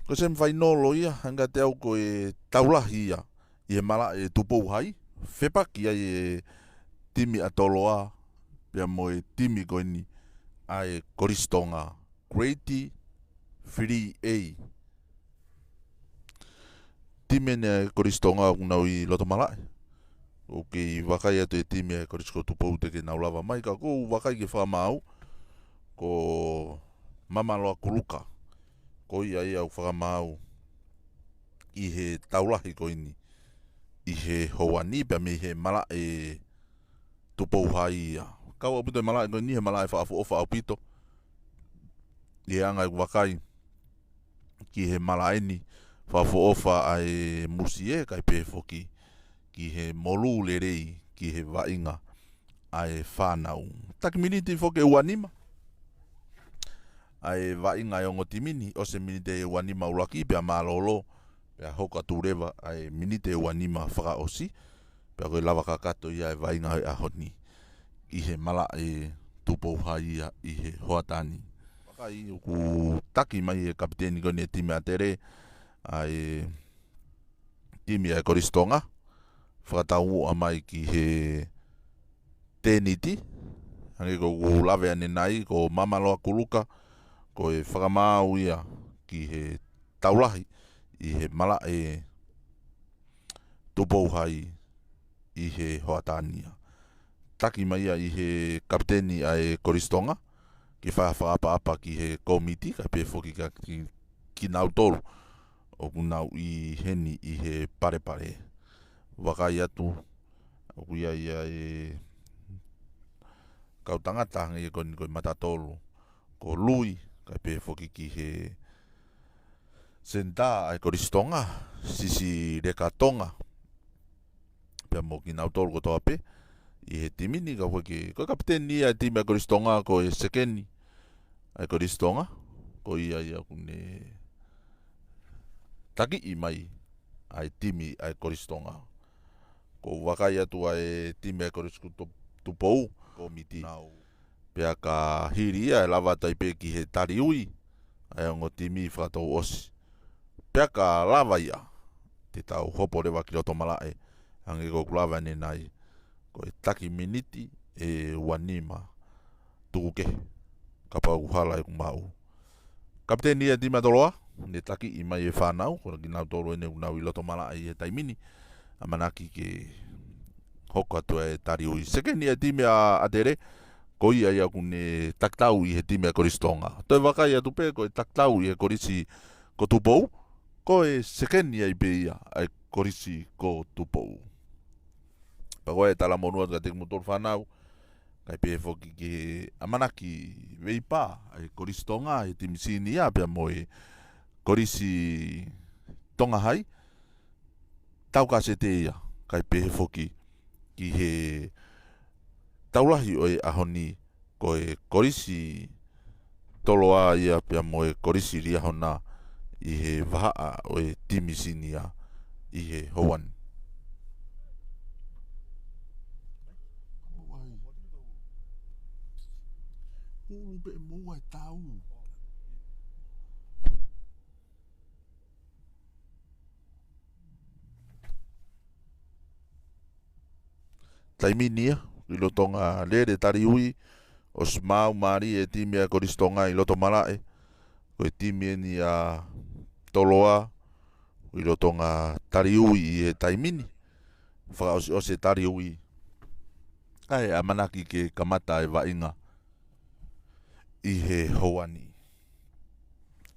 Ko sem whainolo ia, hanga te au ko e taulahi ia, i he mala e tupou hai, whepaki ai e timi atoloa, pia mo e timi ko ini, ai koristonga, Grade 3A. Timi ne koristonga unau i loto mala. O ke wakai atu e timi e korisko tupou te ke naulawa mai, ka ko wakai ke whamau, ko mama loa kuluka, ko ia ia au whamau, i he taulahi ko ini, i he hoani pia me he mala e tupou hai ia. Kau apito e mala e ko ini he mala e whaafu ofa au pito, i he anga i wakai, ki he mala eni, whaafu ofa ai musi e kai pe foki, ki he molu le rei, ki he wainga, ai whanau. Taki miniti foke e uanima, ai wainga e ongo timini, o se minite e uanima ulaki, pia malolo, pia hoka turewa, ai minite e uanima whaka osi, pia koe lava kakato ia e wainga e ahoni, i he mala e tupou hai ia, i he hoatani. Wakai uku taki mai e kapiteni koni e time atere, ai timi e koristonga, whakatau a mai ki he teniti, hangi ko lawe ane nai, ko mamaloa kuluka, ko e whakamau ia ki he taulahi, i he mala e tupou hai i he hoatania. Taki mai ia i he kapiteni a e koristonga, ki whakapa ki he komiti, ka pe foki ka ki nau tolu, o kunau i heni i he pare pare. Wakai atu, o kuia ia e kau tangata hangi e koni koi matatolu, ko lui, ka pe foki ki he senta ai koristonga, sisi rekatonga, pia mo ki nau tolu ko toa pe, i he timini ka foki, ko kapiteni ia timi ai koristonga, ko e sekeni ai koristonga, ko ia kune taki i mai ai timi ai koristonga. Ko wakai atu ai timi ai korisku tupou, ko miti nau. Pea ka hiri ia e lava taipe ki he tariui, ai ongo timi whakatou osi. Pea ka lava ia, te tau hopo rewa ki roto malae, hangi ko kulawa ne nai, ko e taki miniti e wanima, tukuke, kapa uhala e kumau. Kapiteni ia timi atoloa, ne taki i mai e whanau, kora ki nau toro ene unau i loto malae e taimini, a manaki ke hoko atu e tariui. Sekeni ia timi a atere, ko ia ia kune taktau i he timi a koristonga. Toi wakai atu pe, ko e taktau i he korisi ko tupou, ko e sekeni ai pe ia, ai korisi ko tupou. Pako e tala monu atu ka tek motor whanau, kai pe foki ke amanaki veipa, ai koristonga, e timi sini ia, pia moe korisi tonga hai, tau ka se te ia, kai pe foki ki he taulahi o e ahoni, ko e korisi toloa ia pia mo e korisi ria hona i he vahaa o e timi sinia i he hoan. Urupe mua tau. Taiminia, i lotonga lere tariui, o smau mari e timi a koristonga i loto malae, ko e timi eni a toloa, i lotonga tariui i e taimini, whaka o se tariui, ai a manaki ke kamata e wainga i he hoani.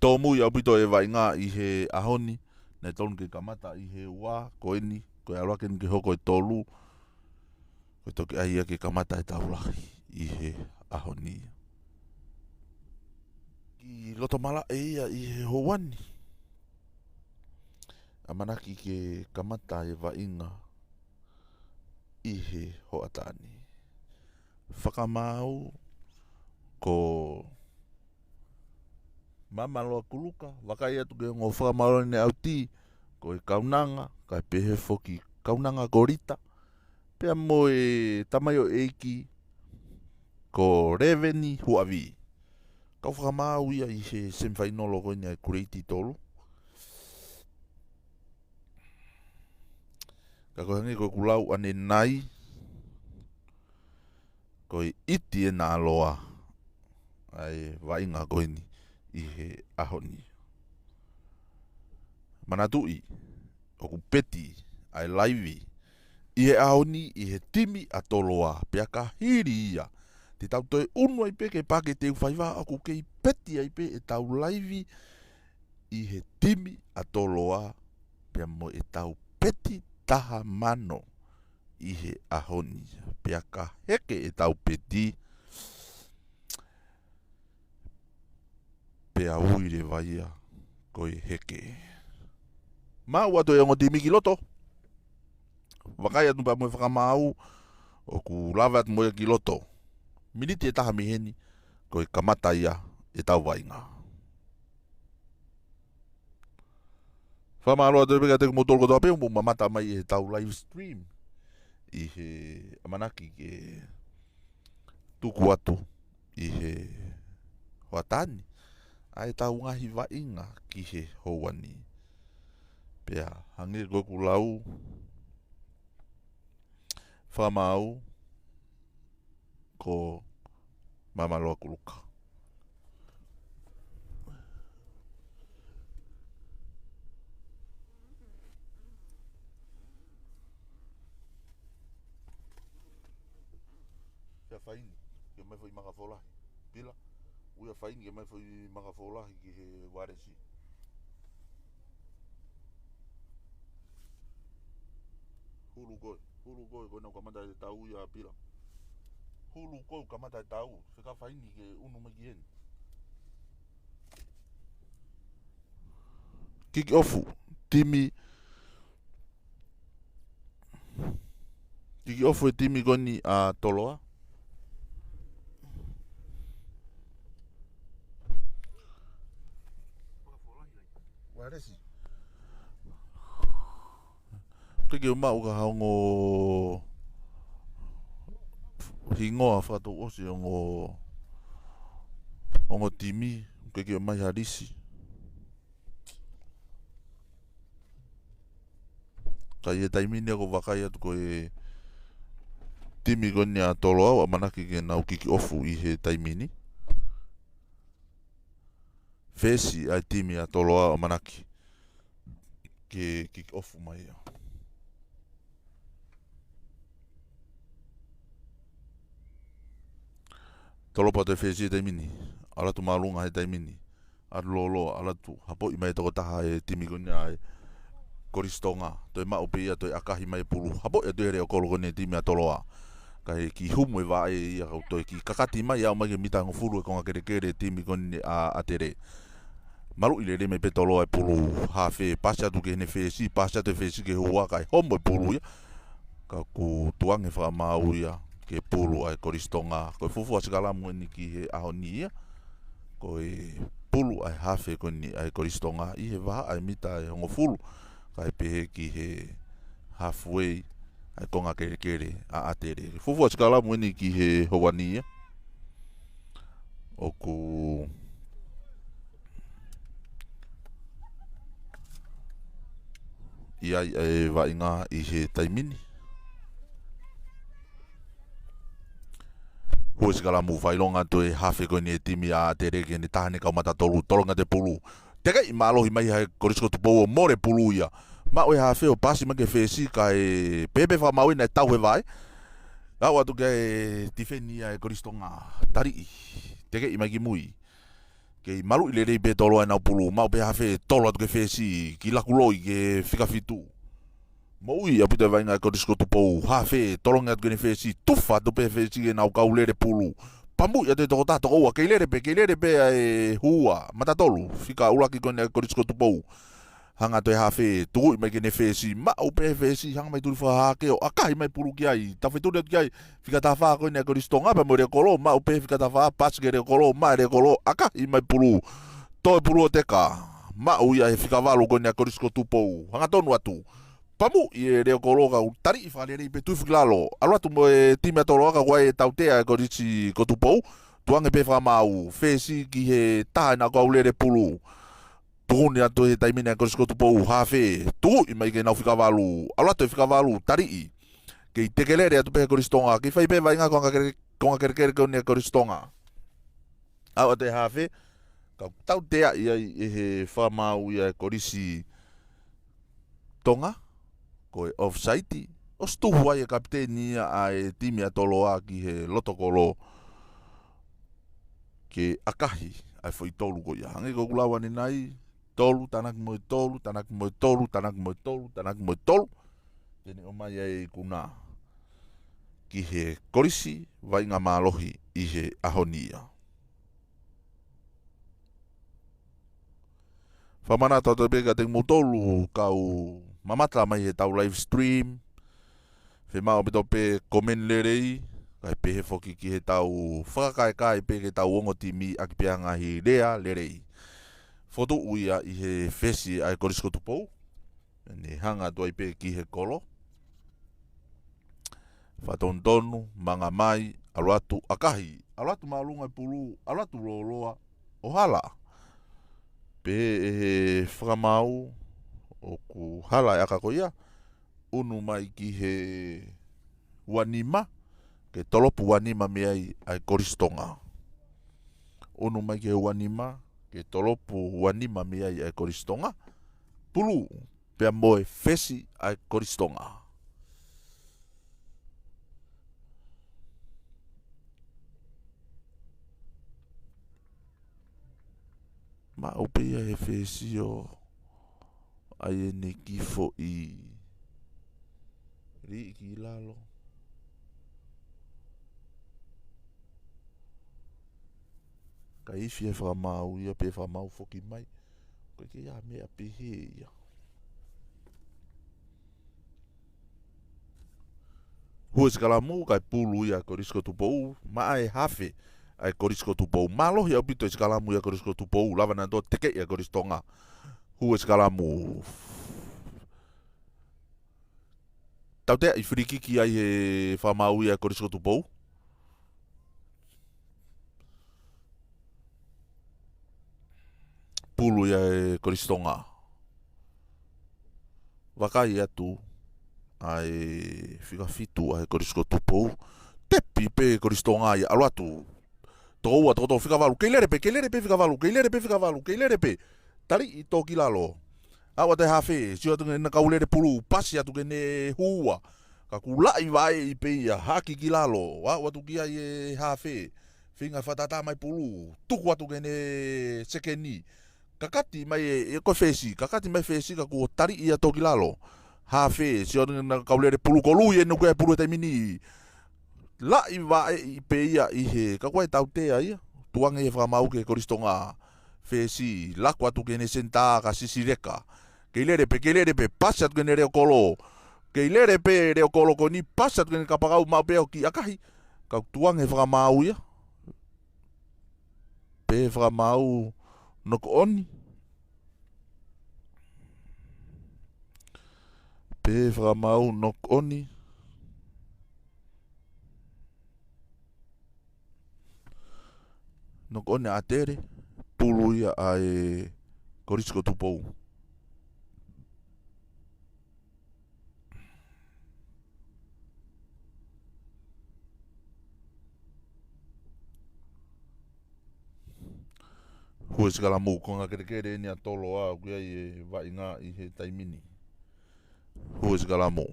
Tō mui au pito e wainga i he ahoni, nei tonu ke kamata i he ua, ko eni, ko e aluaken ke hoko e tolu, ko toki aia ke kamata e taulahi i he ahoni. Ki loto mala e ia i he hoani, a manaki ke kamata e wainga i he hoatani. Whakamau ko mamaloa kuluka, wakai atu ke ngō whakamau ne au ti, ko e kaunanga, kai pehe foki kaunanga korita, pea mo e tamayo eiki, ko reveni huavi. Kau whakamau ia i he semwhainolo koe ni ai kureti tolu, Ka koe hangi koe kulau ane nai. Koe iti e nā loa. Ai wainga koe ni i he ahoni. Manatui, oku peti, ai laivi. I he ahoni, i he timi a toloa. Pea ka hiri ia. Te tau toi unua i pe ke pake te uwhaiwa. Oku kei peti ai pe e tau laivi. I he timi a toloa. Pea mo e tau peti taha mano. I he ahoni. Pea ka heke e tau peti. Pea uire vaia. Koe heke. Mau ato e ongo timi ki loto. Wakai atu pa mo whakamau. Oku lava atu mo e ki loto. Miniti e taha miheni. Koe kamata ia e tau wainga. Whamaro atu e peka te kumotolo koto apeo. Mo mamata mai e tau live stream. I he amanaki ke tuku atu. I he hoatani. Ai tau ngahi wainga ki he houani. Pea hangi koe kulau. Whamau. Ko mamaloa kuluka. Pea whaini. Ke mai whai maka pila. Uia whaini ke mai whai maka ki he waresi. Hulu koe koe nau kamata e tau ia pila. Hulu koe kamata e tau. Whika whaini ke unu mai ki heni. Kiki ofu. Timi. Kiki ofu e timi koni a toloa. Waresi. Kiki umau ka haongo hingoa whakatou osi ongo timi. Kiki umai harisi. Kai e taimini ako wakai atu koe timi koni a toloa wa manaki ke nau kiki ofu i he taimini. Fesi ai timi a toloa o manaki ke kiki ofu mai ia. Tolopa te fesi e taimini. Alatu malunga he taimini. Atu lolo alatu hapo i mai toko taha e timi koni a koristonga. Toi mao pe ia toi akahi mai pulu. Hapo ia toi re o kolo koni e timi a toloa. Kai ki humu e vae ia kau toi ki kakati mai au mai ke mitango furu e konga kere timi koni a tere. Maru ile re me petolo e pulu hafe pasha tu ke ne fesi pasha te fesi ke hua kai homo e pulu ia. Ka ku tuange whakamau ia ke pulu ai koristonga. Koe fufu asikalamu ni ki he ahoni ia. Koe pulu ai hafe koni ai koristonga. I he vaha ai mita e hongo fulu. Kai pehe ki he halfway ai konga kere a atere. Fufu asikalamu ni ki he howani ia. Oku ia e wainga i he taimini. Hoi kalamu whailonga to e hafe koe ni e timi a tere ke ni tahane kaumata tolonga te pulu. Teka i malohi mai hai korisko tupou o more pulu ia. Ma oe hafe o pasi make fesi ka e pepe whamau ina e tau he vai. Au atu ke e tifeni a e koristonga tari i. Teka i mai ki mui. Ke malu ile rei pe tolo ai nau pulu. Mau pe hafe tolo atu ke fesi ki lakuloi ke whikawhitu. Moui a puta vainga ko disko tupou hafe tolonga atu ke fesi tufa tu pe fesi ke nau kaulere pulu. Pamu ya te toko tato oua keilere pe e hua matatolu. Fika ulaki kone ko disko tupou. Hanga toi hafe tuui mai ke ne fesi mau pe fesi hanga mai turi whahake o akai mai pulu ki ai. Tawhi turi atu ki ai fika ta wha koe ne ko distonga pa mo re kolo mau pe fika ta wha pas ke re kolo mai re kolo akai mai pulu. Toi pulu o teka mau ia he fika walo koe ne ko disko tupou. Hanga tonu atu. Pamu i re kolo ka tari i whare rei pe tui whiklalo. Aluatu mo e time atolo aka koe e tautea ko risi ko tupou. Tuange pe whamau fesi ki he taha na ko aulere pulu. Tūni atu he taimine a korisko tupou hawhe. Tū i mai ke nau whikawalu. Alato e whikawalu tarii. Kei tekelere atu pehe koristonga. Kei whai pewa inga konga kerekere koni a koristonga. Au atu e hawhe. Kau tau tea ia i he whamau ia korisi tonga. Ko e off-site. O stuhu ai e kapiteni a e timi a tolo a ki he lotokolo. Ke akahi ai foi tolu ko ia. Hange ko kulawa ni nai. Tolu, tanak mo tolu, tanak mo tolu, tanak mo tolu, tanak mo tolu. Tene o mai ai kuna. Ki he korisi vai ngā mālohi i he ahonia. Whamana tau peka te mo tolu kau mamata mai he tau live stream. Whemao pito pe komen lerei. Kai pehe foki ki he tau whakakaekai pe ke tau ongo timi aki pia ngahi rea lerei. Foto uia i he fesi ai korisko tupou. Ni hanga tuai pe ki he kolo. Whatontonu, manga mai, aluatu akahi. Aluatu maalunga pulu, aluatu loloa o hala. Pe he whakamau o ku hala e akako ia. Unu mai ki he wanima. Ke tolopu wanima meai ai koristonga. Unu mai ki he wanima. Ke tolopu wanima meai ai koristonga. Pulu pea moe fesi ai koristonga. Ma opea he fesi o ai ne kifo i ri ki lalo. Ka ifi e whamau ia pe whamau foki mai. Koe ke ia mea pehe ia. Hua sikalamu kai pulu ia korisko tupou. Ma ai hafe ai korisko tupou. Malohi au pito sikalamu ia korisko tupou. Lava na to teke ia koristonga. Hua sikalamu. Tau tea i whirikiki ai he whamau ia korisko tupou. Pulu ia e koristonga. Wakai atu ai whikafitu ai korisko tupou. Tepi pe koristonga ia aluatu. Toua toto whikawalu. Keilere pe whikawalu. Keilere pe. Tari i toki lalo. Awa te hawhe. Sio atu ngena kaulere pulu. Pasi atu ngene hua. Ka kulai vai i pe ia. Haki ki lalo. Awa tu kia i e hawhe. Whinga whatata mai pulu. Tuku atu ngene sekeni. Kakati mai e ko fesi, kakati mai fesi ka ko tari ia toki lalo. Hawhe, sio na kaulere pulu ko lui e no ko pulu te mini. La i va i pe ia i he, ka ko e tau tea ia. Tuanga e whamau ke koristonga fesi, la ko atu kene senta ka sisireka. Keilere pe pasat kene reo kolo. Keilere pe reo kolo ko ni pasat kene kapakau mau pe o ki akahi. Ka tuanga e whamau ia. Pe whamau Nok oni. Pe whamau nok oni. Nok oni atere. Pulu ia ai korisko tupou. Hua sikalamu konga kerekere ni a tolo a kuia i e vainga i he taimini. Hua sikalamu.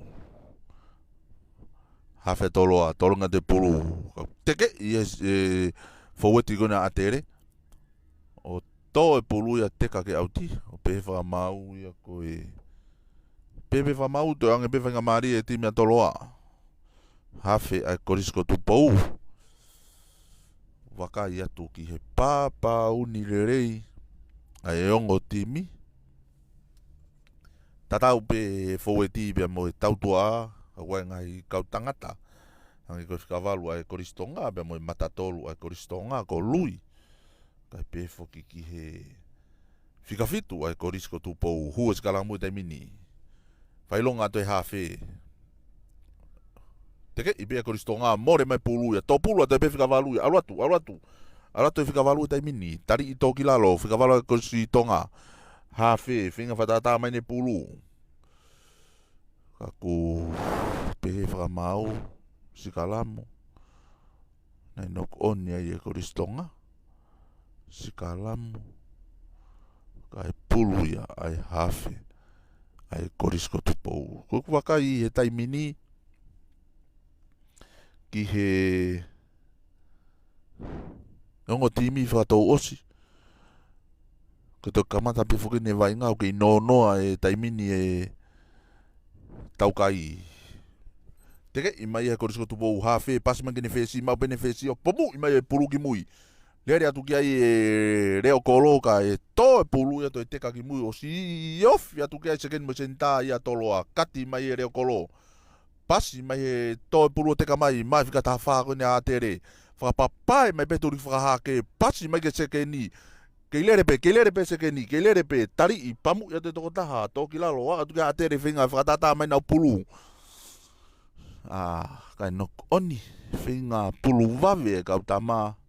Hawhe tolo a tolonga te pulu. Teke i e faweti kona atere. O to e pulu ia teka ke auti. O pe whamau ia koe. Pepe whamau to ange pe whainga maari e timi a tolo a. Hawhe ai korisko tupou. Wakai atu ki he papa uni lerei ai ongo timi. Tatau pe foweti pe mo tautua a ngai kau tangata. Angi ko whakawalu ai koristonga pe mo matatolu ai koristonga ko lui. Kai pe foki ki he whikafitu ai korisko tupou hua skalamu te mini. Whailonga to e hawhe. Teke i pia koristonga more mai pulu ia. Tō pulu a te pe whikawalu ia. Aluatu e whikawalu tai mini. Tari i tōki lalo whikawalu e koristonga. hafe finga fatata mai ne pulu kaku pe whakamau sikalamu nai nok on ia koristonga sikalamu kai pulu ia ai hafe ai korisko tupou ko wakai he taimini ki he ongo timi whakatou osi ko to kamata pe fuki ne vai ngau ki no noa e taimini e taukai teke i mai e korisko tupou hafe pasima ki ne fesi mau pene fesi o pomu i mai e pulu ki mui Lere atu ki ai e reo koloka e to e pulu ia to e teka ki mui o si off ia tu ki ai seken mo senta ia toloa kati mai e reo kolo pasi mai e to e pulu o teka mai fika ta whako ni a tere whakapapai mai peturi whakahake pasi mai ke sekeni keilere pe sekeni keilere pe tari i pamu ia te toko taha to ki lalo wa atu ki a tere whinga whakatata mai na pulu kai nok oni whinga pulu wave e kautama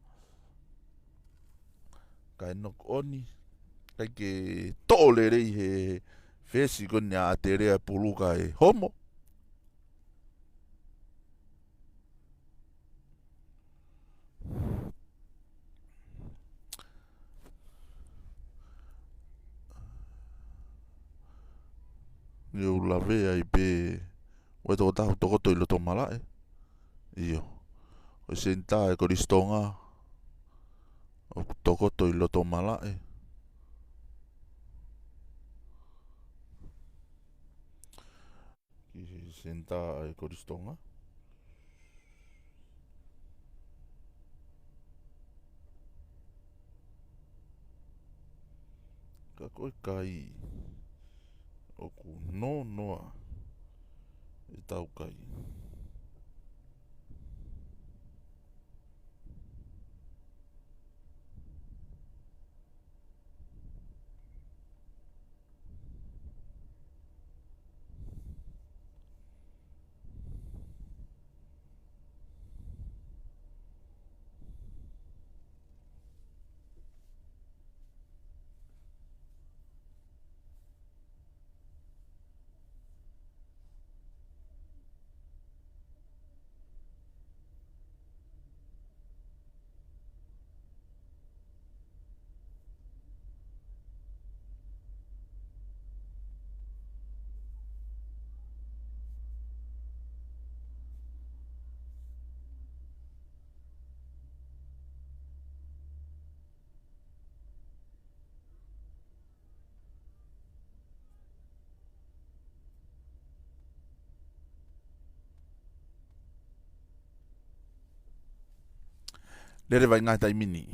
kai nok oni kai ke tole rei he fesi koni a te rea puluka e homo ni ula vea i pe ue toko tahu tokoto i loto malae iyo o senta e koristonga o tokoto i loto malae ki senta e koristonga ka koe kai o ku no noa e tau kai Lere vai ngai tai mini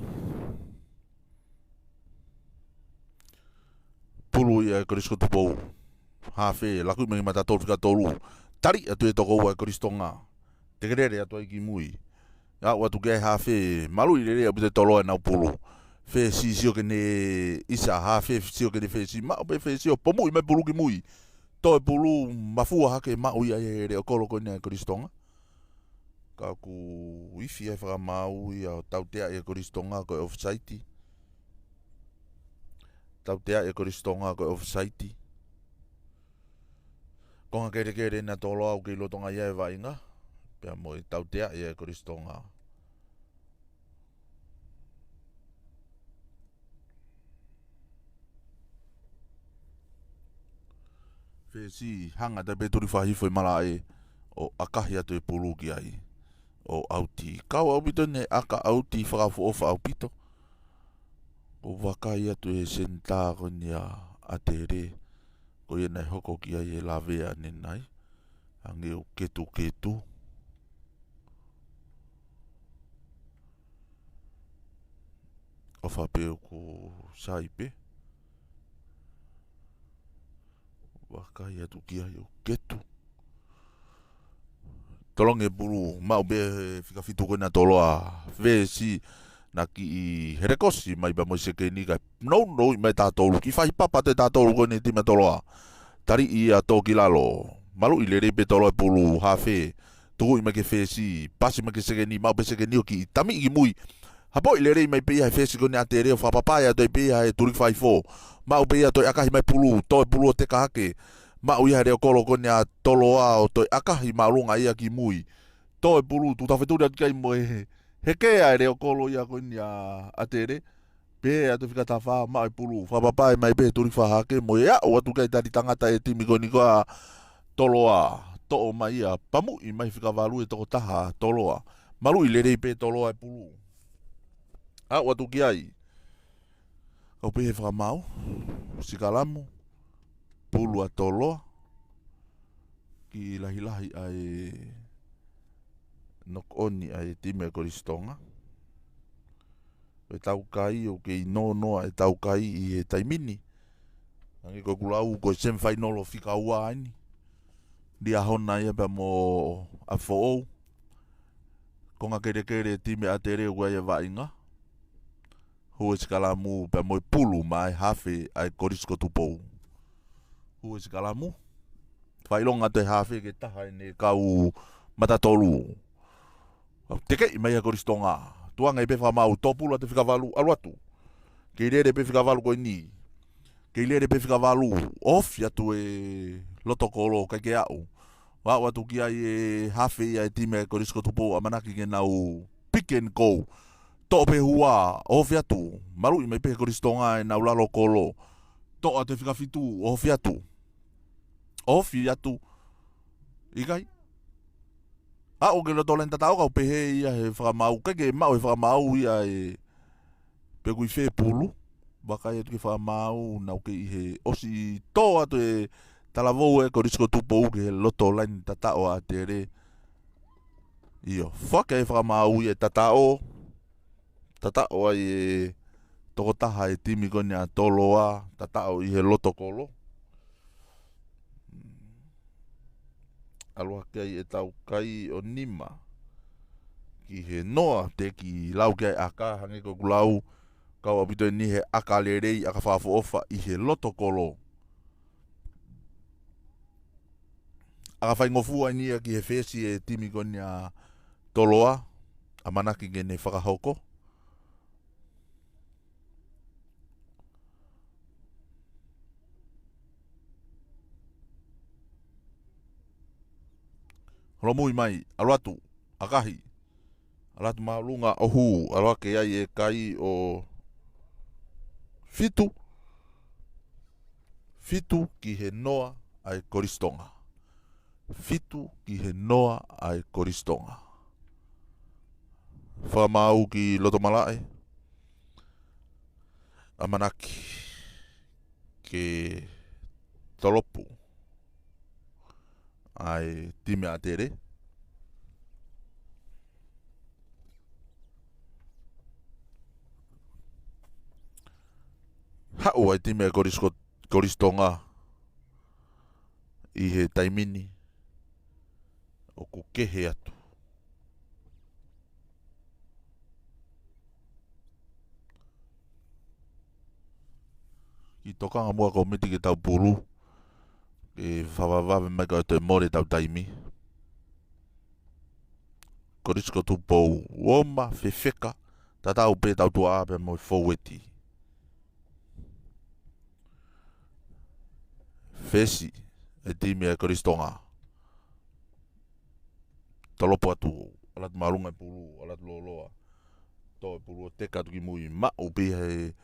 pulu ia korisko tupou hafe laku me mata tolu fika tolu tari atu e toko ua koristonga tegerere atu ai ki mui ya watu ke hafe malu i lere abute tolo e nau pulu fe si sio ke ne isa hafe sio ke ne fe si ma pe fe sio pomu i me pulu ki mui to e pulu mafua hake ma ui ai re okolo ko ne koristonga ka ku wifi e whaka mau i au tautea e koristonga ko e offsite tautea e koristonga ko e offsite konga kere na tolo au ki lotonga ia e vainga pia mo i tautea e koristonga fe si hanga te peturi whahifo i mala e o akahi atu e pulu ki ai o auti kau au pito ne aka auti whakafu ofa au pito o wakai atu e senta ko nia a te re ko ia nei hoko ki ai e lavea ne nai ange o ketu o whapeo ko saipe wakai atu ki ai o ketu tolonge pulu mau be fika fitu ko na toloa ve si na ki herekosi mai ba mo se ke ni ka no mai ta tolu ki fai papa te ta tolu ko ni ti me toloa tari i a to ki lalo malu i lere be tolo pulu hafe tu i me ke fe si pasi me ke se ke ni mau be se ke ni ki tami i mui hapo i lere mai pe ia fe si ko ni atere fa papa ya to pe ia e turi fai fo Mau pe ia toi akahi mai pulu, toi pulu o te kahake. Mau ia reo kolo konia toloa o toi akahi marunga ia ki mui. Toi pulu tu tawheturi atu kai mo he kea reo kolo ia konia atere. Pe atu fika tawha mau i pulu. Whapapai mai pe turi whahake mo ia o atu kai tari tangata e timi koni koa toloa. To'o mai ia pamu i mai fika walu e toko taha toloa. Malu i lerei pe toloa e pulu. A o atu ki ai. Kau pe he whakamau. Sikalamu. Pulu a toloa. Ki lahi ai nok oni ai time koristonga. E tau kai o ke no noa e tau kai i e taimini. Angi ko kulau ko sem final o fika ua ani. Dia hona ia pa mo a fo'ou. Konga kere time a tere ua ia vainga. Hua sikalamu pa mo pulu mai hafe ai korisko tupou. Hua sikalamu. Whailonga te hafe ke taha ne kau matatolu. Teke i mai a koristonga. Tuanga i pe whamau topula te whikavalu aluatu. Kei lere pe whikavalu koe ni. Kei lere pe whikavalu off atu e lotokolo kai ke au. Wau atu ki ai e hafe i ai time korisko tupou a manaki ke nau pick and go. To pe hua off atu. Maru i mai pe koristonga e nau lalo kolo. To atu e whikafitu off atu. Off atu. Ikai. A o ke loto lenta tau kau pehe ia he whakamau. Kake mau he whakamau ia e pe kui whē pulu. Waka ia tu ke whakamau nau ke i he osi tō atu e talavou e korisko tupou ke he loto lenta tau a tere. Io, whaka e whakamau ia tatao. Tatao ai e toko taha e timi kone a toloa. Tatao i he loto kolo. Aloha kai e tau kai o nima ki he noa te ki lau kai aka hange ko kulau kau apito ni he aka lerei aka whafo ofa i he loto kolo aka whai ngofua ni ki he whesi e timi koni a toloa a manaki gene whakahoko Romui mai, aluatu, akahi. Aluatu maulunga ohu, aluake ai e kai o fitu. Fitu ki he noa ai koristonga. Fitu ki he noa ai koristonga. Whamau ki lotomalae. Amanaki. Ke tolopu. Ai time a tere. Hau ai time a koristonga i he taimini o ku kehe atu. I tokanga mua ko miti ke tau pulu e whawawave mai ka te more tau taimi. Korisko tupou woma whewheka ta tau pe tau tua ape mo foweti. Fesi e timi e koristonga. Talopo atu alat marunga e pulu alat loloa. To e pulu o teka tuki mui ma upi he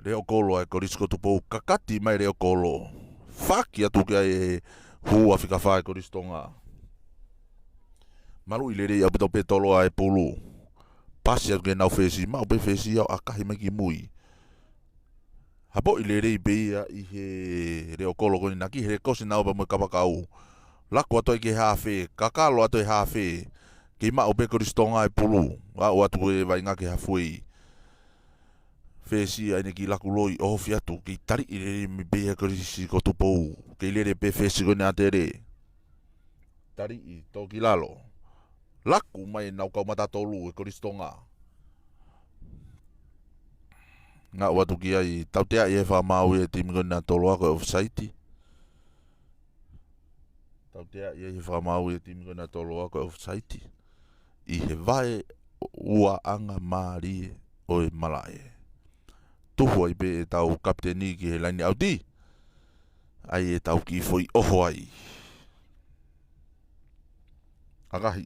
reo kolo e korisko tupou kakati mai reo kolo. Faki atu kia e hua whika whae koristonga. Maru i lere i apito pe toloa e pulu. Pasi atu kia nau fesi, mau pe fesi au akahi mai ki mui. Hapo i lere i beia i he reo kolo koni naki he kosi nau pa mo kapakau. Laku atu e ke hafe, kakalo atu e hafe. Ki mau pe koristonga e pulu. Au atu e vai ngake hafui. Fesi ai ki laku loi o fiatu ki tari i lere mi beia korisi ko tupou. Ki lere pe fesi koni atere. Tari i toki lalo. Laku mai nau kau matatolu e koristonga. Nga watu ki ai tau tea i e whamau e timi koni a tolu ako e offside. Tau tea i e whamau e timi koni a tolu ako e offside. I he vai ua anga maari o e malae. tuhu ai pe e tau kapteni ki he laini auti. Ai e tau ki foi oho ai. Akahi,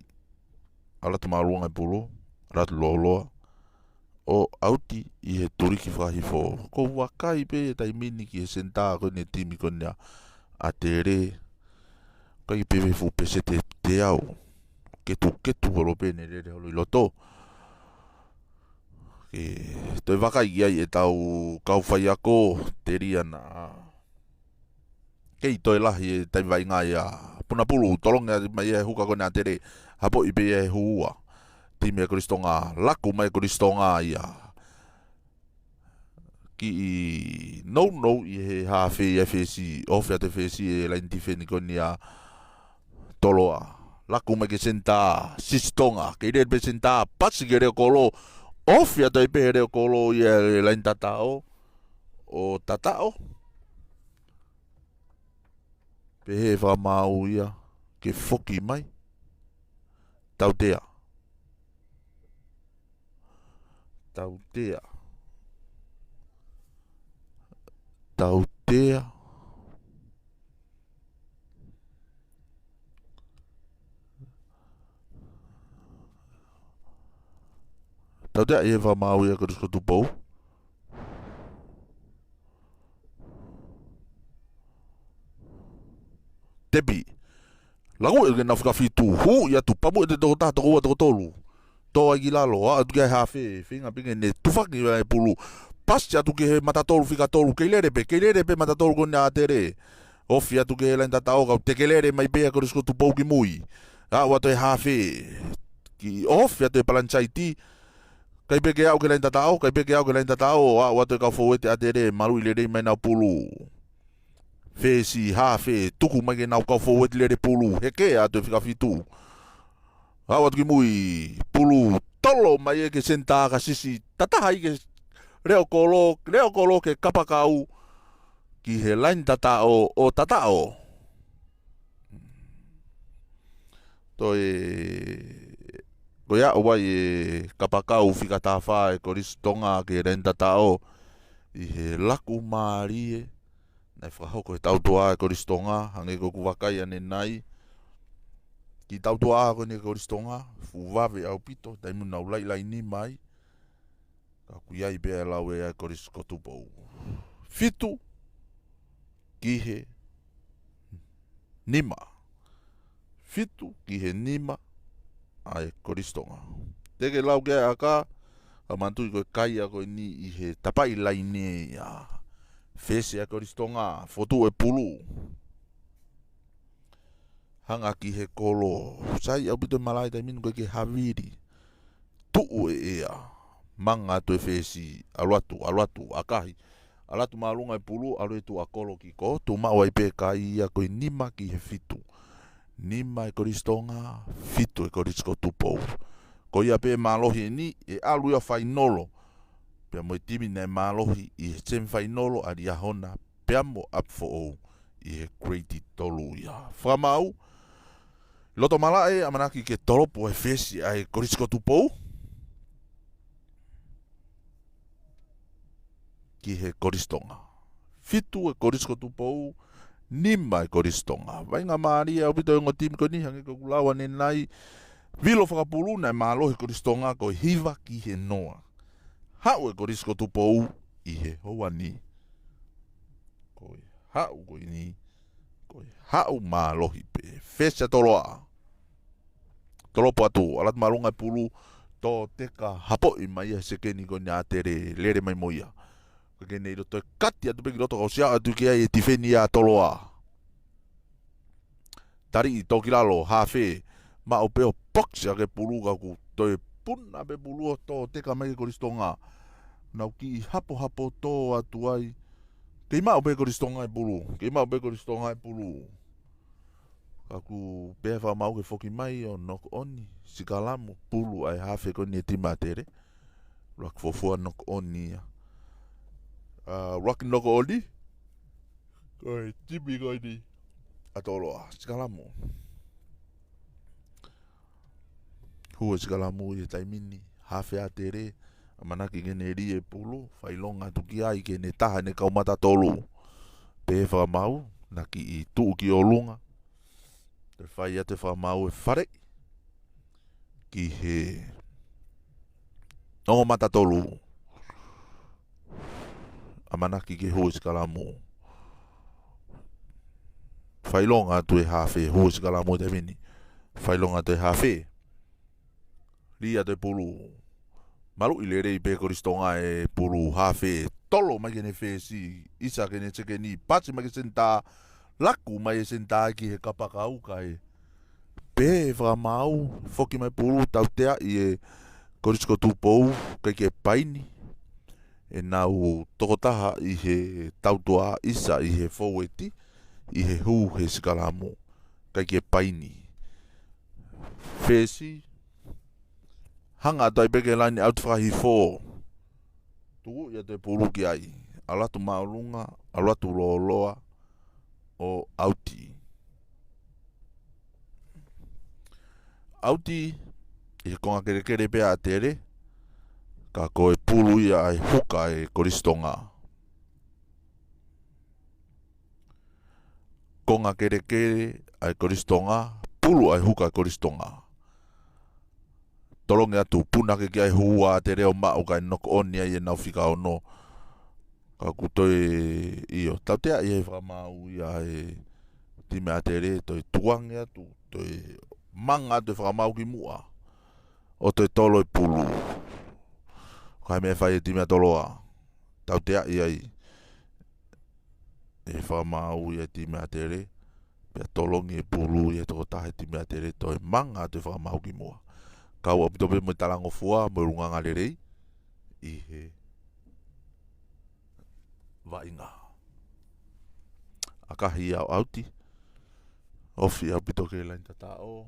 alatu maruanga e pulu, ratu loa o auti i he turiki whakahifo. Ko wakai pe e taimini ki he senta ko ne timi ko nea a te re. Kai pewe fu pese te au. Ketu holo pe ne re holo i loto. Toi wakai ai e tau kau whai ako te ria na. Kei toi lahi e tai vai ngai a puna pulu tolonga mai e huka ko nea te re. Hapo i pe e huua. Timi e koristonga laku mai koristonga ia. Ki i no i he hawhi e whesi, ofia te whesi e lain ti wheni koni a toloa. Laku mai ke senta sistonga, ke ire pe senta pasi ke reo kolo, ofia te pe reo kolo i e lain tatao, o tatao. Pe he whamau ia, ke foki mai, tautea. Tautea. Tautea. Tautea e whamau ia kore sko tupou. Tepi. Lagu e na whakawhitu hu ia tu pamu e te toko tato ua toko tolu. Tō ai ki lalo, a tu kia hawhi, whinga pinga ne tufaki e pulu. Pasi atu ke he matatolu whika tolu, keilere pe matatolu kone a tere. Ofi atu ke he lain tatao kau, te kelere mai pea kore sko tupou ki mui. A wato e hawhi, ki ofi atu e palanchai ti, kai peke au ke lain tatao, a wato e kau fowete a tere, maru i lere mai nau pulu. Fesi, hawhi, tuku mai ke nau kau fowete lere pulu, heke atu e whika fitu. A wato ki mui, pulu, tolo mai e ke senta ka sisi, tatahai ke reo kolo ke kapakau ki he lain tatao o tatao. Toi koia owa e kapakau whika tawha e koristonga ke lain tatao i he laku maarie nai whakahoko e tautua e koristonga hange ko kuwakai ane nai ki tautua ko ne koristonga fuwawe au pito taimu nau lai ni mai ka kuiai bea lau e koris kotupou. Fitu ki he nima. Fitu ki he nima ai koristonga. Teke lau ke aka ka mantui koe kai a koe ni i he tapai lai ne ia. Fese a koristonga, fotu e pulu. Hanga ki he kolo. Sai au pito malai tai minu koe ke haviri. Tuu e ea. Manga to e fesi aluatu akahi alatu malunga e pulu alu tu akolo ki ko tu ma wai pe kai ia ko nima ki he fitu nima e koristonga fitu e korisko tupou ko ia pe malohi ni e alu ia fainolo pe mo timi na malohi i sem fainolo ali hona pe mo up for o i he great tolu ia famau loto mala e amanaki ke toropo e fesi ai korisko tupou ki he koristonga. Fitu e korisko tupou, nima e koristonga. Vai ngā maaria, upito e ngā timi ko ni, hange ko kulawa ne nai, vilo whakapuluna e mālohi koristonga ko hiva ki he noa. Hau e korisko tupou i he hoa ni. Ko hau ko ni, ko hau mālohi pe. Fesa toloa. Tolopo atu, alat marunga e pulu, to teka hapo i mai e sekeni ko ni a tere, lere mai moia. Ke nei roto kati atu peki roto kausia atu ki ai e tifeni a toloa. Tari i toki lalo, hawhe, ma o peo poksia ke pulu kaku, toi puna pe pulu o to teka mai koristonga. Nau ki hapo to atu ai. Kei ma o pe koristonga e pulu. Kaku pewa mau ke foki mai o nok oni, sikalamu pulu ai hawhe koni e tima tere. Rak fofua nok oni ia. Rock noko oli koi tipi koi ni atoloa sikalamu hua sikalamu i taimini hafe a tere Manaki gene ri e pulu, whailonga tuki ai ke ne taha ne kaumata tolu. Pe whamau, naki I tuu ki o lunga. Te whai a te whamau e whare. Ki he nongo mata tolu. Manaki ke hui skalamu. Whailonga tu e hawhi hui skalamu te mini. Whailonga te hawhi. Ria te pulu. Malu I lere I pe koristonga e pulu hawhi. Tolo mai kene whesi. Isa kene teke ni. Pati mai ke senta. Laku mai e senta ki he kapakau kai. Pe whamau. Foki mai pulu tau tea I e korisko tupou. Kai ke paini. E nau tokotaha I he tautua isa I he foweti. I he hu he sikalamu. Kai ke paini. Whesi. Hanga tai peke lani out whahi fō. Tuku ia te pulu ki ai. Alatu maulunga, alatu loa o auti. Auti, I konga kere kere pea a tere. Ka koe pulu ia ai huka e koristonga. Konga kere kere ai koristonga. Pulu ai huka e koristonga. Tolonge atu punake ki ai hua te reo mao kai noko oni ai e nau whika ono. Ka kutoi iyo. Tau tea I e whamau ia e time a te re. Toi tuange atu. Toi manga atu e whamau ki mua. O toi tolo I pulu. Kai me whai e time a toloa. Tau tea ia I. E whamau ia time a te re. Pea tolongi e pulu ia toko tahe time a te re. Toi manga atu e whamau ki mua. Kau apitope mo talango fua mo runganga lerei I he vainga. Akahi au auti. Ofi apitoke lain tatao.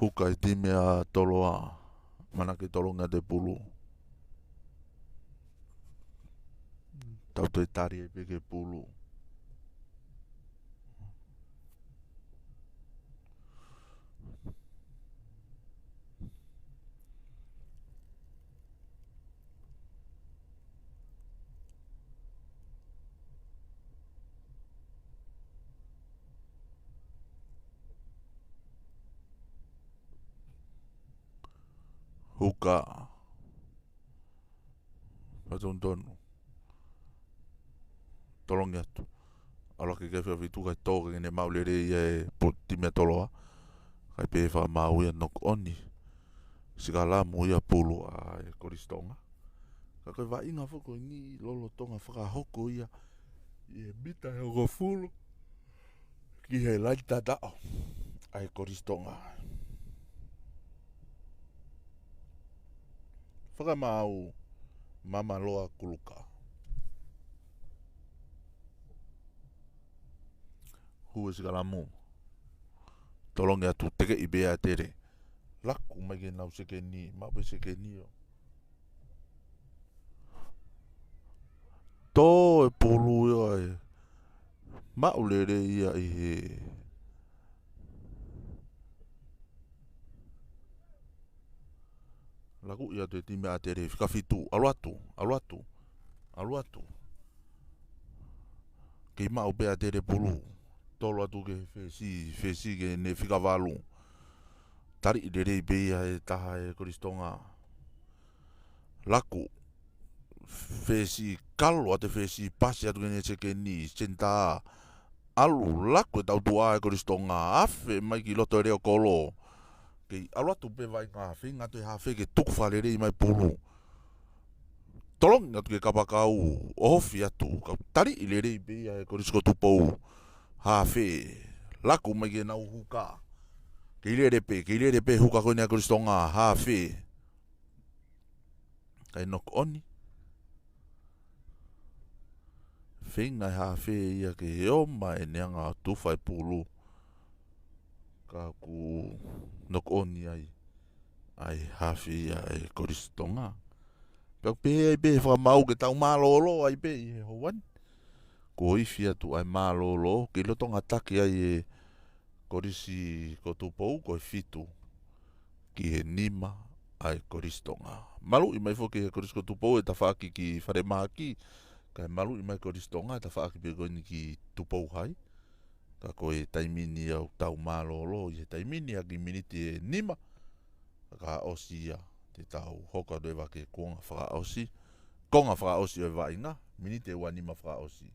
Huka I time a toloa. Manake tolonga te pulu. Tau toi tari e peke pulu. Huka. Patontonu. Tolongi atu. Alo ke kewhia vitu kai tōke ngene maulere I e time a toloa. Kai pe whamau ia nok oni. Sika lamu ia pulu a e koristonga. Ka koe wainga whoko ni lolo tonga whakahoko ia. I e mita e oko fulu. Ki he laita dao. A e koristonga. Whakamau mama loa kuluka. Hua sika lamu. Tolongi atu teke I bea tere. Laku mai ke nau seke ni. Mape seke ni o. Tō e pulu ia e. Maulere ia I he. Laku ia te time a tere. Whika fitu. Aluatu. Aluatu. Aluatu. Kei mau bea tere pulu. Tolo atu ke whesi ke ne whika walu. Tari I rei beia e taha e koristonga. Laku. Whesi kalo ate whesi pasi atu kene seke ni. Senta alu laku e tautua e koristonga. Afe mai ki loto e reo kolo. Kei alu atu pe vai ngā whinga te hawhi ke tuku whare rei mai pulu. Tolongi atu ke kapakau. Ohofi atu. Tari I rei beia e korisko tupou. Hawhi. Laku mai ke nau huka. Kei lere pe huka koe nea koristonga. Hawhi. Kai nok oni. Whinga hawhi ia ke heoma e neanga tuwhai pulu. Ka ku nok oni ai. Ai hawhi ia e koristonga. Pea pe ai pe whamau ke tau malolo ai pe I he hoan. ko ifi atu ai mālolo, ke loto ngataki ai e korisi ko tupou, ko fitu, ki he nima ai koristonga. Malu i mai fo ke korisi ko tupou e tawhaaki ki wharemaki, kai malu i mai koristonga e tawhaaki pe koini ki tupou hai. Ka koe taimini au tau mālolo, i he taimini a ki miniti e nima, ka osi ia, te tau hoka doe wake konga whakaosi, konga whakaosi o wainga, miniti e wanima whakaosi.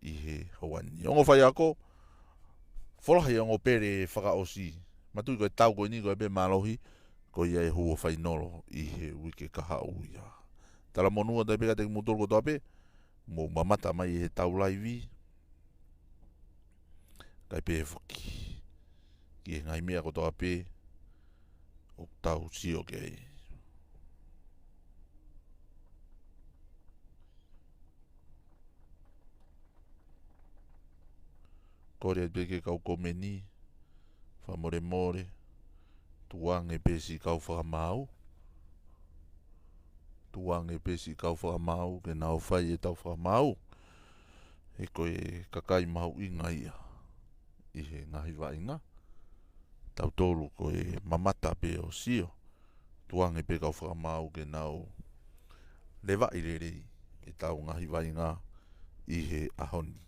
I he hawani. Ongo whai ako, wholahi ongo pere whakaosi. Matui koe tau koe ni koe pe mālohi, koe ia e huo whai nolo i he wike kaha uia. Tala monua tai peka te mutolo ko toape, mo mamata mai he tau laivi, kai pe e whaki. Ki e ngai mea ko toape, o tau sio kei. Kore at beke kau komeni, whamore more, tuang e pesi kau whakamau. Tuang e pesi kau whakamau, ke nao whai e tau whakamau. E koe kakai mau i ngaia, i he ngahi wainga. Tau tolu koe mamata pe o sio, tuang e pe kau whakamau ke nao lewa i rerei, e tau ngahi wainga i he ahoni.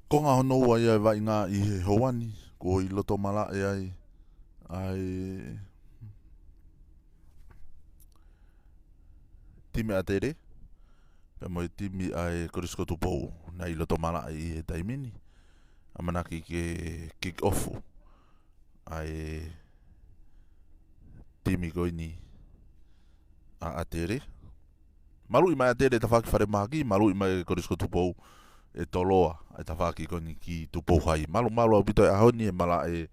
Ko ngā hono ua ia vai ngā I he hoani, ko I loto mala e ai time a tere, pe mo I time ai korisko tupou na I loto mala I he taimini, amanaki ke kick offu, ai time ko ini a tere, malu I mai a tere ta whaki whare maki, malu I mai korisko tupou, e toloa ai ta whaki koni ki tupou hai malu au bito e ahoni e mala e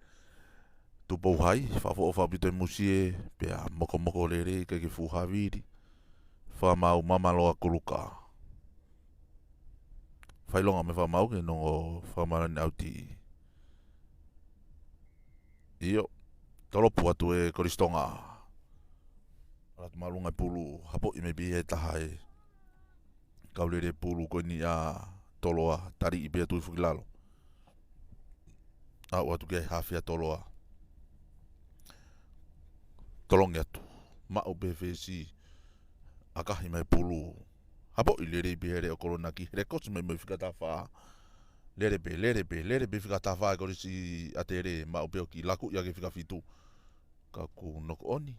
tupou hai whafo o bito e musie pe a moko lere ke fuhaviri whamau mamaloa kuluka whailonga me whamau ke nongo whamarani auti iyo tolopu atu e koristonga rat malunga pulu hapo I me bi e taha e kaulere pulu koni a toloa tari I bea tui whukilalo a watu ke hawhia toloa tolongi atu mao BFC akahi mai pulu hapo I lere be here o korona ki rekots me whikata wha lere be whikata wha kore si atere mao beo ki laku ia ke whikafitu ka ku noko oni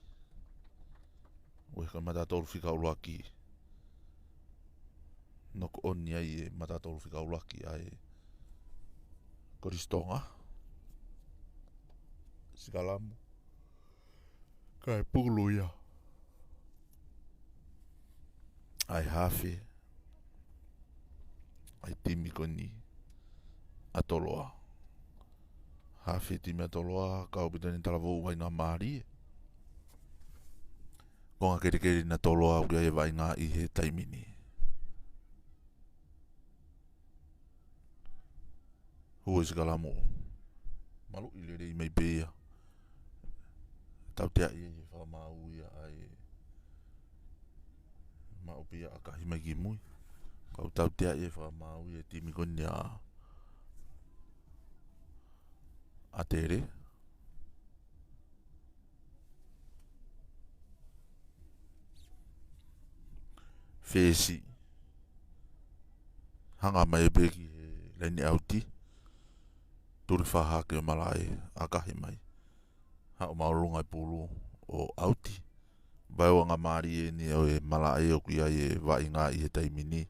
ue ka matatolu whika uruaki noko oni ai e matatolu whika uruaki ai koristonga Sikalamu kai pulu ia ai hafi ai timi koni atoloa hafi timi atoloa kau bitani talavou vai ngā maari ko ngā kere na toloa uia e vai ngā I he taimini hua Sikalamu malu I lere I mai bea tau tea I e whamau ia ai ma upia akahi mai ki mui kau tau tea I e whamau ia timi koni a tere Fesi hanga mai be ki he leni auti turi whaha ke malai akahi mai ha o maurunga pulu o auti vai o ngā maari e ni o e malai o kia e vai ngā I he taimini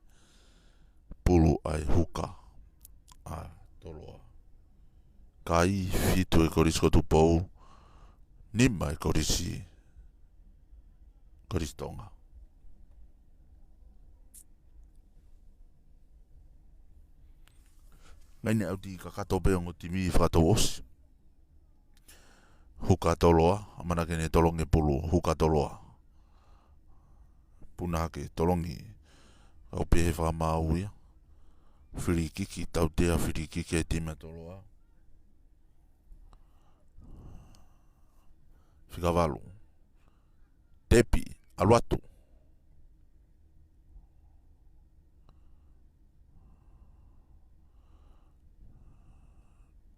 pulu ai huka a toloa kai fitu e korisko tupou ni mai korisi koristonga Ngaine auti kakato peongo timi whakato osi huka toloa amana kene tolonge pulu huka toloa puna ke tolongi au pehe whamau ia whirikiki tau tea whirikiki e timi toloa whikavalu tepi aluatu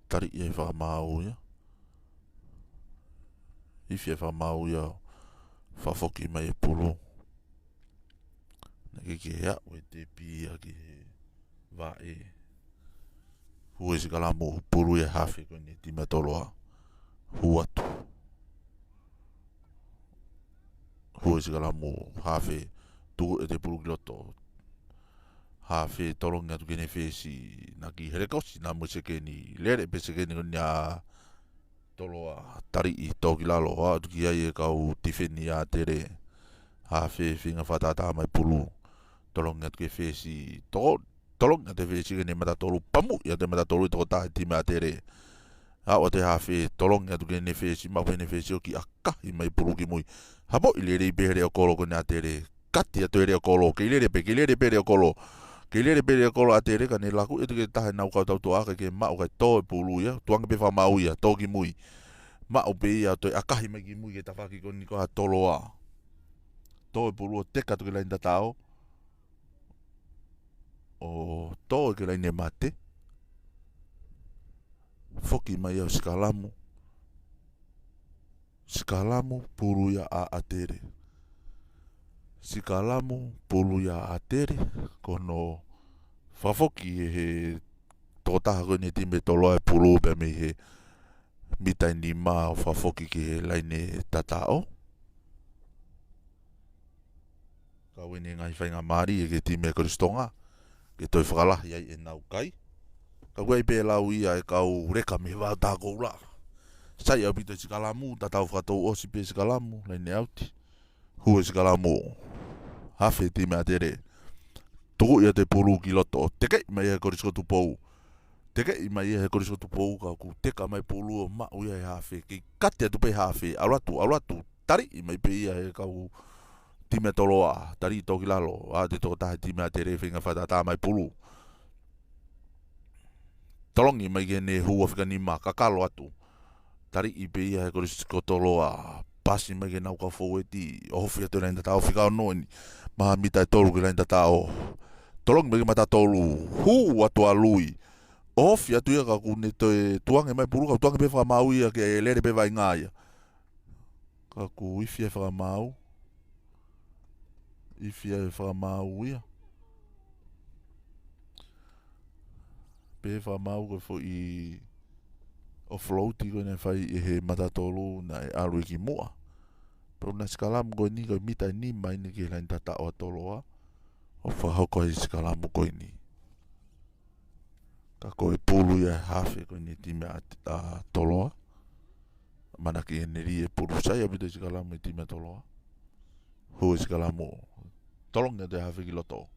tari e whamau ia ifi e whamau ia whafoki mai e pulu. Nake ke hea ue te pia ki he wa e hue si kalamu pulu e hafe koe ni tima toloa huatu. Hue si kalamu hafe tu e te pulu ki loto. Hafe tolongi atu kene whesi na ki herekosi na museke ni lere peseke ni koni a toloa tari i toki lalo a atu ki ai e kau tifeni a tere hafe whinga whatata mai pulu tolongi atu ke whesi tolongi atu whesi kene matatolu pamu i ate matatolu i toko tahe time a tere a o te hafe tolongi atu kene whesi mau kene whesi o ki akahi mai pulu ki mui habo i lere i behere o kolo kone a tere kati atu ere o kolo ke lere pe re o kolo ke lere pe re o kolo a tere ka ne laku e te ke tahe nau kau tau toa ke mau kai tō e pulu ia tuanga pe wha mau ia tō ki mui mau pe ia toi akahi mai ki mui ke tawhaki koni ko ha toloa tō e pulu o teka tu ke lain tatao o tō e ke lain e mate foki mai au sikalamu pulu ia a tere sikalamu pulu ia a tere kono whafoki e he tōtaha koe ni time toloa e pulu pe me he mitai ni maa o whafoki ki he lain e tatao ka wene ngai whainga maari e ke time koristonga ke toi whakalahi ai e nau kai ka wei pe lau ia e kau reka me wā tākou la sai au pito sikalamu tatau whakatou osi pe sikalamu lain e auti hua sikalamu hafe time a tere tuku ia te pulu ki loto teke mai e koriskotu pou teke mai e koriskotu pou ka ku teka mai pulu o mau ia e hafe ki kati atu pe hafe alatu tari mai pe ia e kau time toloa tari toki lalo a te toko tahe time a tere whinga whatata mai pulu tolongi mai gene hua whika ni ma kakalo atu tari i pe ia e koriskotu toloa pasi mai gena uka fou e ti ohofi atu rein tatao whika o noini maha mita e tolu ki rein tatao tolongi mai mata tolu hu atu alui ohofi atu ia ka kune toe tuange mai pulu ka tuange pe whamau ia ke lere pe vai ngāia ka ku ifi e whamau ifi e whamau ia pe whamau ko fo i o floati ko ne whai e he matatolu na e aru ki mua pero na sikalamu ko ni ko mita ni mai ni ke lain tata o toloa o whahoko i sikalamu ko ni ka ko e pulu ia hafe ko ni time a toloa mana ki e neri e pulu sai a bito sikalamu i time a toloa hu e sikalamu tolonga te hafe ki loto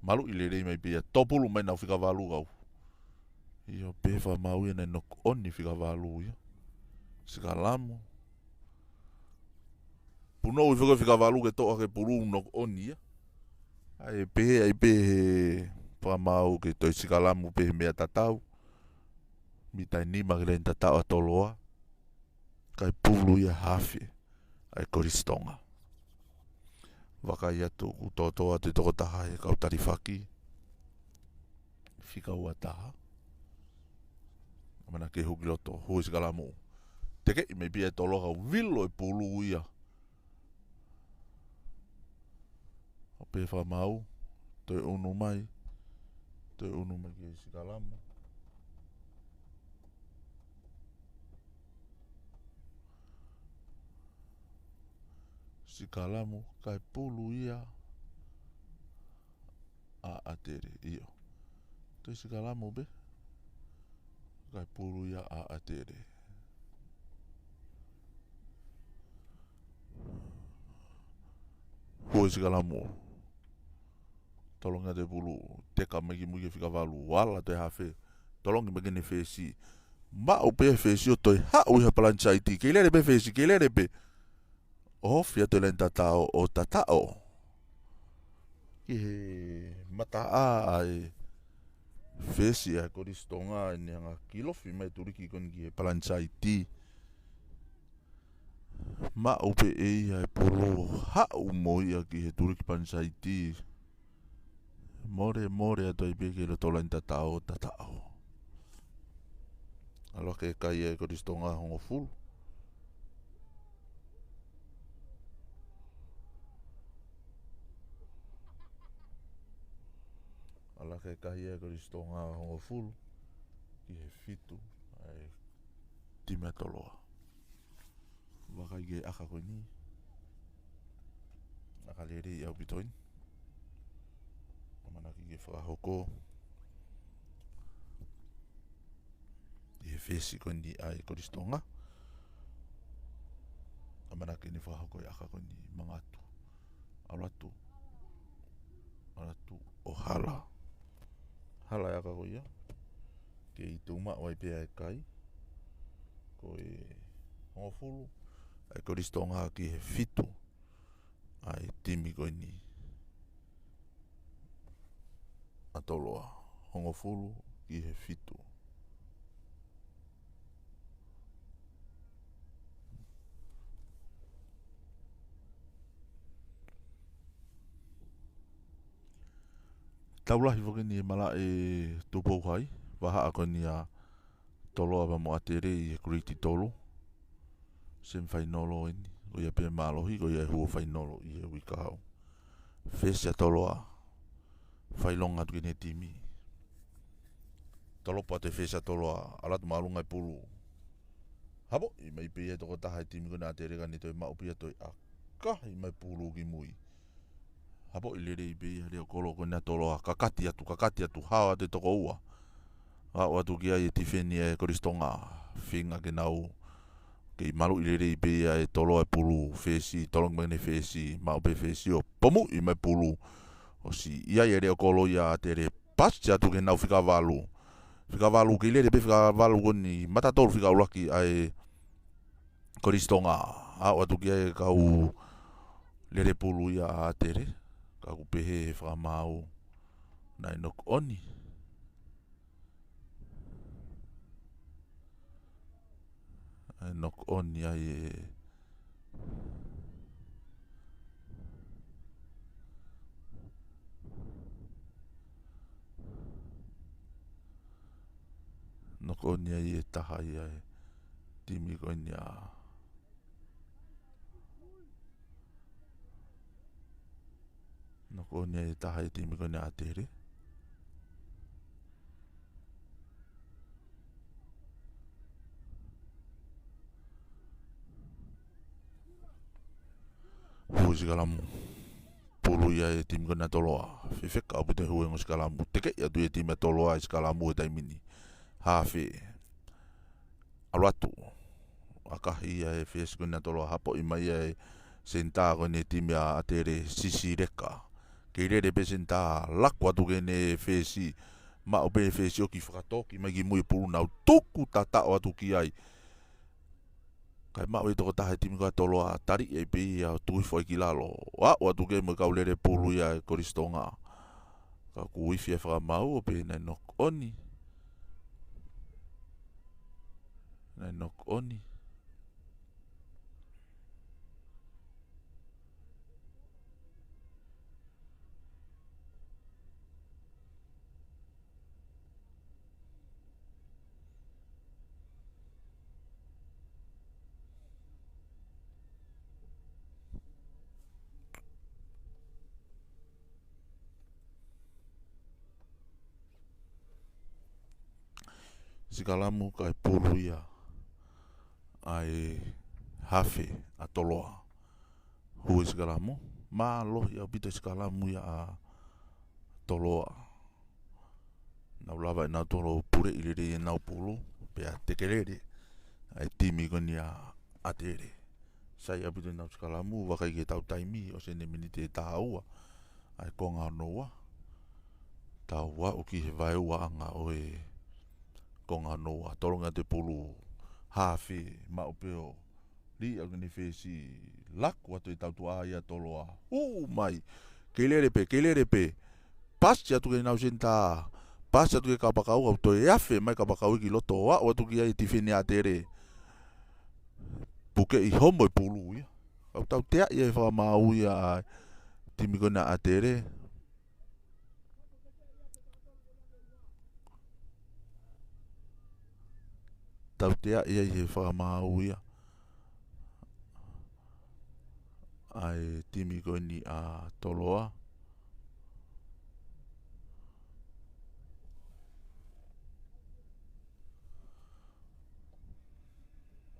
malu i le rei mai pia topulu mai nau whika walu gau Iyo pefa mau ia na nok oni whika walu ia sikalamu puno i whika walu ke toa ke pulu nok oni ia ai pe pa mau ke toi sikalamu pe mea tatau mitai ni maglen tatau atoloa kai pulu ia hafe ai koristonga wakai atu ku totoa te toko taha e kau tarifaki whika ua taha mana ke huki loto hui sikalamu teke i me pia e toloka wilo e pulu ia o pe whamau toi unu mai ke sikalamu sikalamu kai pulu ia a atere iyo toi sikalamu be kai pulu ia a atere hui sikalamu tolonga te pulu teka megi muge fika walu wala te hafe tolongi megi ne fesi ma o pe fesi o toi ha ui ha palanchaiti ke lere pe fesi ke lere pe o fia te len tatao o tatao ke mata ai fesi a koristonga ni anga kilofi mai turiki kon ki palanchaiti ma o pe e pulu ha u moia ki he turiki palanchaiti more ato i peke lo tola in tatao alo ke kai e koristonga hongo fulu ala ke kahia koristonga hongo fulu ki he fitu ai time toloa wakaige aka koni akalere i au bitoin manaki ge whakahoko i he whesi koni ai koristonga manaki ni whakahoko i aka koni mangatu alatu o hala e aka koia ke i tuma wai pea e kai ko e hongo fulu ai koristonga ki he fitu ai timi koni atoloa hongo fulu ki he fitu taulahi whake ni mala e tupou hai waha a koni a toloa wa mo atere i he kuriti tolo sem whainolo ini o ia pe malohi ko ia huo whainolo i he wikahau whesi a toloa whailonga tu kene timi tolo pa te whesi a toloa alatu malunga i pulu habo i mai pe e toko taha i timi kona atere ka ni toi maupi a toi aka i mai pulu ki mui habo i lere i bei reo kolo kona toloa kakati atu hawa te toko ua o atu ki ai e tifeni e koristonga whinga ke nau ke i malu i lere i bei e toloa e pulu whesi tolong mene whesi maupe whesi o pomu i mai pulu o si ia e reo kolo ia atere pas te atu ke nau whikavalu ke i lere pe whikavalu koni matatolu whikaulaki ai koristonga o atu ki ai kau lere pulu ia atere kaku pehe he whakamau nai nok oni nok oni ai e nok oni ai e taha ai timi koni a nok oni ai e taha i timi koni a tere hui si kalamu pulu ia e timi koni a toloa whiwheka apu te huengo si kalamu teke ia tu e timi a toloa si kalamu e taimini hawhi aluatu akahi ia e whesi koni a toloa hapo i mai e senta koni e timi a tere sisi reka ke rere pe senta laku atu kene whesi ma o pe whesi o ki whakatoki mai ki mui pulu nau tuku tata o atu ki ai kai ma o toko tahe timi ka toloa tari e pe ia tui foi ki lalo o atu ke mo kaulere pulu ia e koristonga ka ku wifi e whakamau o pe nai nok oni si kalamu kai pulu ia ai hafe a toloa hui si kalamu ma lohi au pita si kalamu ia a toloa nau lava e nau tolo pure i lere i nau pulu pe a tekerere ai timi koni a tere sai au pita nau si kalamu wakai ke tau taimi o se ne minite e taha ua ai konga noa tau wa o ki he vai ua anga o e konga noa tolonga te pulu hafe ma o peo li au kini whesi laku atu i tau tu a ia toloa mai keilere pe pasi atu ke nau senta pasi atu ke kapakau au to e afe mai kapakau ki loto wa o atu ki ai tifini a tere puke i homo i pulu ia au tau tea ia e whakamau ia timi kona a tere tau tea ia e whakamau ia ai timi koni a toloa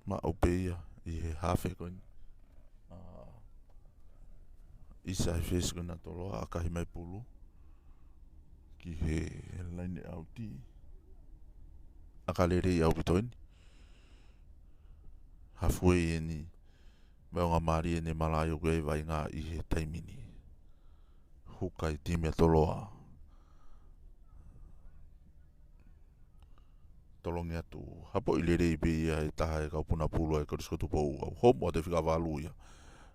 ma o peia I he hafe koini isa e fesi koina toloa akahi mai pulu ki he laine au ti akalere au pitoini halfway e ni meonga mari e ne malayo gue vai ngā I he taimini huka I time toloa tolongi atu hapo I lere I ia e taha e kaupuna pulu e koriskotu pou au homo te whika walu ia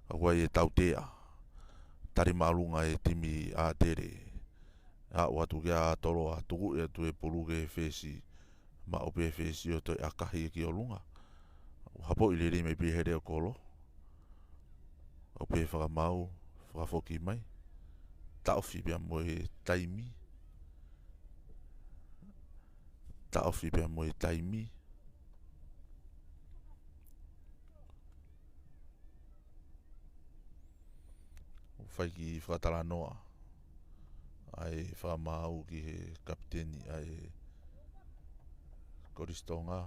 a wai e tautea tari malunga e timi a tere a watu kia toloa tuku e tu e pulu ke fesi ma ope fesi o to e akahi e ki o lunga hapo I lere me pi here o kolo ope whakamau whakafoki mai taofi pia mo e taimi taofi pia mo e taimi whai ki whakatala noa ai whakamau ki he kapiteni ai koristonga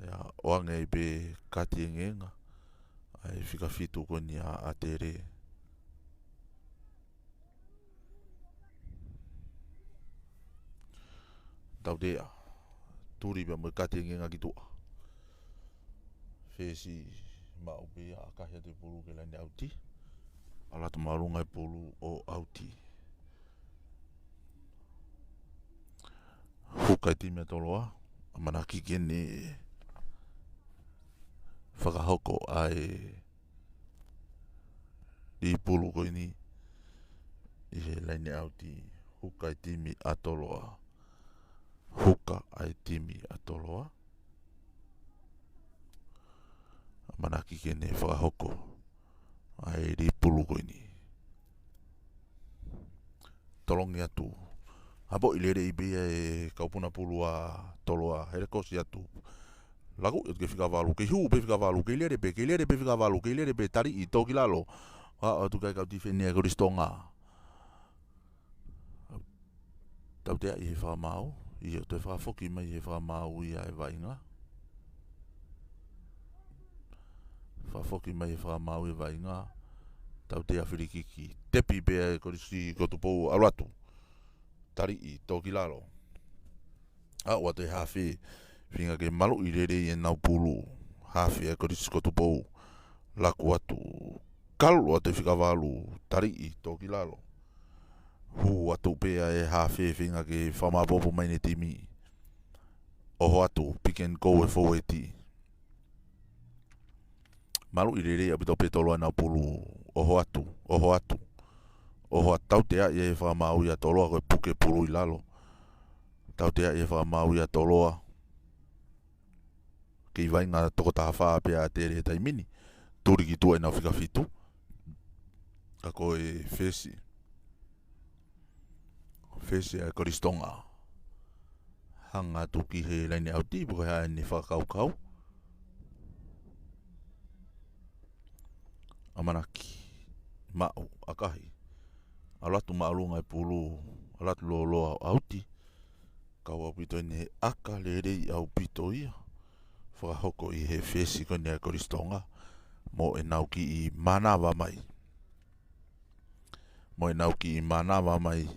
ia oange I pe kati e ngenga ai whikafitu koni a tere tau dea turi pia mo e kati e ngenga ki tua fesi ma upe a akahia te pulu ke laine auti ala tu marunga e pulu o auti huka I time toloa amana kikene whakahoko ai I pulu koini I he laine auti huka I timi atoloa huka ai timi atoloa amana kikene whakahoko ai ri pulu koini tolongi atu hapo I lere I bea e kaupuna pulu a toloa here kosi atu lagu e ke whikawalu ke hiu pe whikawalu ke lere pe whikawalu ke lere pe tari I toki lalo atu kai kauti whenea koristonga tau tea I he whakamau I o te whakafoki mai he whakamau I a e vainga whafoki mai e whakamau e vainga tau tea whirikiki tepi pea e korisi kotupou alatu tari I toki lalo ua te hawhi whingā ke malu I rere I e nau pulu hawhi e korisi kotupou laku atu kalu o te whikawalu tari I toki lalo hu atu pea e hawhi whingā ke whamapopo mai ne timi oho atu pick and go e fōeti malu I rere apito petolo nau pulu oho atu oho atau tea I e whamau I a toloa koe puke pulu I lalo tau tea I e whamau I a toloa ke I vainga toko taha whaa pea tere taimini turi ki tua I nau whikawhitu a koe fesi a koristonga hanga tuki he laine auti puko hea ni whakaukau amanaki mau akahi alatu maalunga e pulu alatu loa auti kau au pito ne aka lere I au pito ia whakahoko I he fesi kone a koristonga mo e nauki I manawa mai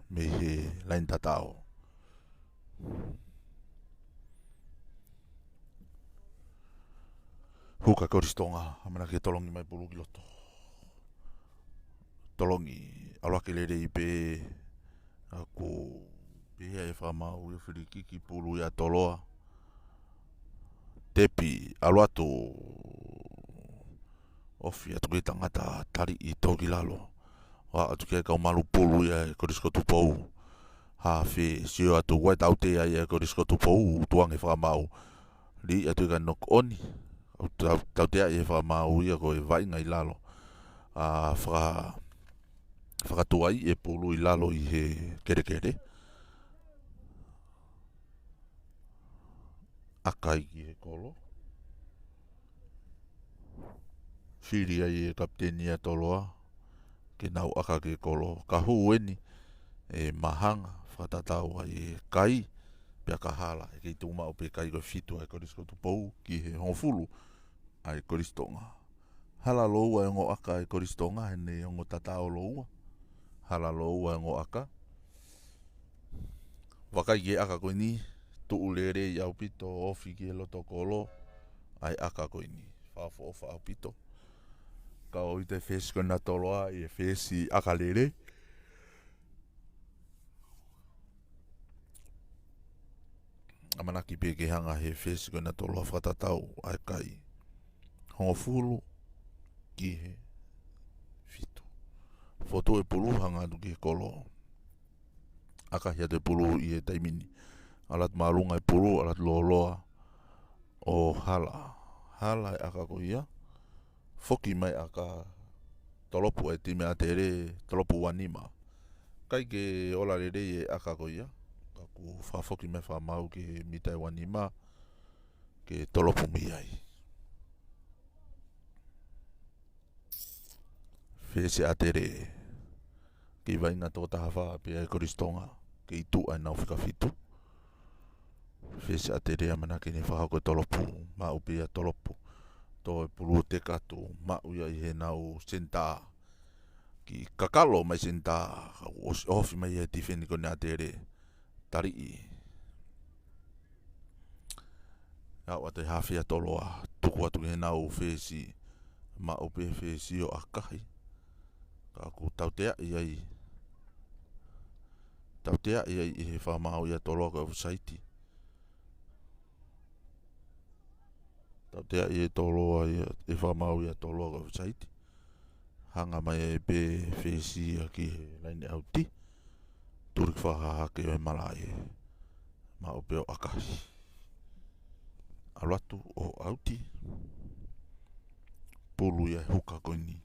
me he lain tatao huka koristonga amana ke tolongi mai pulu ki loto tolongi alake lere I pe aku pia e whamau I whirikiki pulu I a toloa tepi aluatu ofi atu ke tangata tari I toki lalo wa atu ke kau malu pulu ia e koriskotu pou hawhi sio atu wai tautea ia e koriskotu pou tuang e whamau li atu ka nok oni tautea I e whamau ia ko e vainga I lalo whakatuai e pulu I lalo I he kere akai ki he kolo whiri ai e kapiteni a toloa ke nau aka ke kolo ka hueni e mahanga whatatau ai e kai pia ka hala e kei tō mau pe kai koe fitu ai korisko tu pou ki he hongfulu ai koristonga. Hala loua e ngo aka e koristonga he ne ongo tatao loua. Hala loua e ngo aka. Wakai ke aka koe ni, tu ulere i au pito ofi ki e loto kolo, ai aka koe ni, whafo ofa au pito. Ka o i te whesi koe na toloa i e whesi aka lere. Amanaki pe ke hanga he whesi koe na toloa whakatatau ai kai. Hongo fulu ki he fitu. Foto e pulu hanga tu ki kolo. Aka hia te pulu i e taimini. Alat marunga e pulu, alat loloa o hala. Hala e aka ko ia. Foki mai aka tolopu e time a tere tolopu wanima. Kai ke ola rere e aka ko ia. Kaku whafoki mai whamau ke mitai wanima ke tolopu mi ai. Whese a tere ki vainga tō tahawha pe e koristonga ke i tu ai nau whikawhitu. Whese a tere amana ke ne whahau koe tolopu, mau pe a tolopu. Tō e pulu te katu, mau ia i he nau senta. Ki kakalo mai senta, ofi mai e tifeni ko ne a tere tari i. Au ate hawhia toloa, tuku atu he nau whesi, mau pe whesi o akahi. Kaku tautea i ai. Tautea i ai i he whamau ia toloa ko saiti. Tautea i e toloa i whamau ia toloa ko saiti. Hanga mai e pe whesi a ki he laine auti. Turik whahaha ke o malai. Mau pe o akahi. Alatu o auti. Pulu ia huka koini.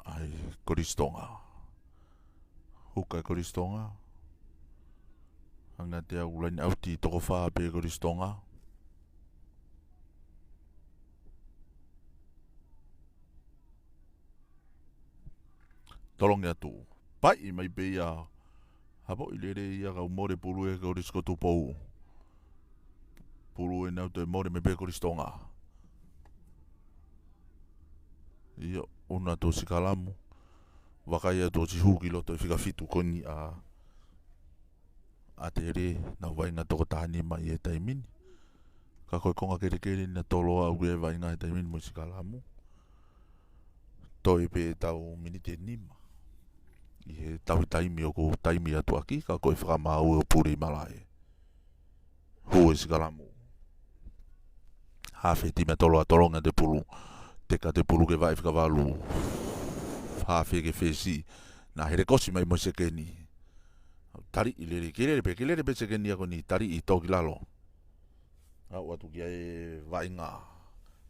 Ai koristonga. Huka e koristonga. Hanga te au laine auti toko wha pe koristonga. Tolongi atu. Pai mai pe ia. Habo i lere ia kau more pulu e korisko tu pou. Pulu e nau te more me pe koristonga. Ia una to sikalamu. Wakai atu o tihuki loto e whikawhitu koni a te re na wainga toko tahani mai e taimini. Ka koe konga kere kere na toloa au e wainga e taimini mo sikalamu. Toi pe tau minite nima. I he tau taimi o ko taimi atu aki, ka koe whakamau o puri malai. Hu e sikalamu. Hawhi tima toloa tolonga te pulu. Teka te pulu ke vai whikawalu. Hawhi ke whesi. Na here kosi mai mo sekeni. Tari i lere, kelere pe sekeni ako ni tari i toki lalo. Au atu kia e vainga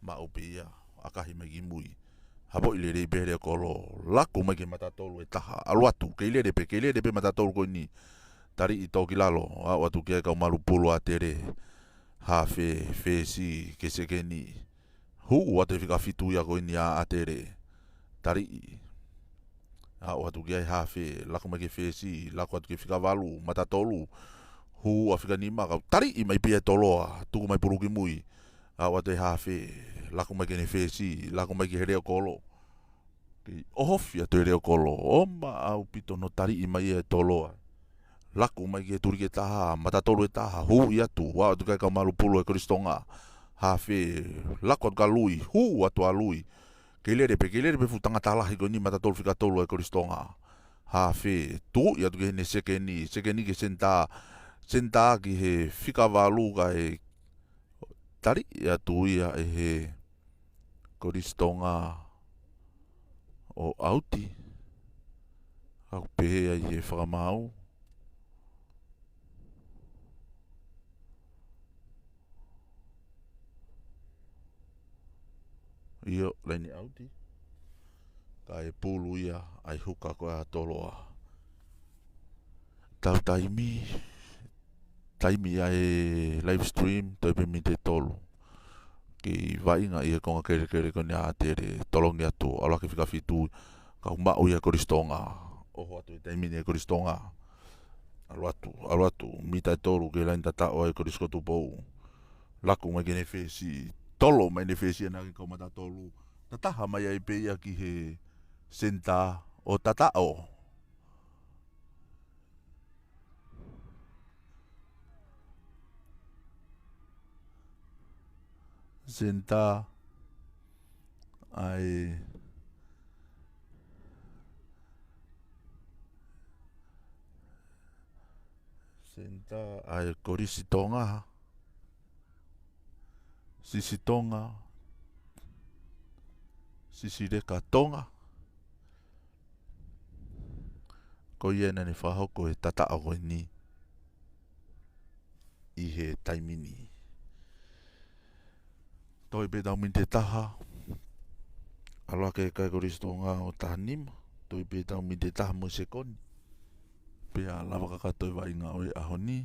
maupia, akahi mai gimui. Habo i lere i pere kolo, laku mai ke matatolu e taha. Alu atu, kelere pe matatolu ko ni tari i toki lalo. Au atu kia e kau malu pulu a tere. Hawhi, whesi, ke sekeni. Hu ate whikawhitu ia ko ni a tere. Tari i. Au atu kia e hawhi, laku mai ke whesi, laku atu ke whikawalu, matatolu. Hu a whikanima kau tari i mai pia toloa, tuku mai puruki mui. Au ate hawhi, laku mai ke ne whesi, laku mai ke hereo kolo. Ohofi atu hereo kolo, oma au pito no tari i mai e toloa. Laku mai ke turike taha, matatolu e taha, hu i atu, wa atu kai kau malu pulu e koristonga. Hawhi, laku atu ka lui, hu atu a lui. Kelere pe futanga talahi ko ni matatolu whikatolu e koristonga. Hawhi, tu i atu ke ne sekeni ke senta ki he whikawalu ka e tari i atu ia e he koristonga o auti. Au pehea i he whakamau. Io, laini auti. Ka e pulu ia, ai huka koe a toloa. Tau taimi ia e live stream, toi pe mi te tolu. Ki vainga i e konga kere kone a tere, tolongi atu, ala ke whikawhitu, ka umau ia koristonga. Oho atu e taimi ni e koristonga. alo atu, mita tolu ke lain tatao e korisko tu pou. Laku mai kene fesi, tolo mai ne fesi na ke kaumata tolu. Tataha mai ai pe ia ki he senta o tatao. Senta ai korisi tonga, sisi tonga, sisi reka tonga. Ko ia na ni whahoko e tatao koe ni i he taimini. Toi pe tau min te taha, aloa ke kai korisi tonga o taha nima, toi pe tau min te taha mo se koni. Pea lava kakatoi wa inga o e aho ni.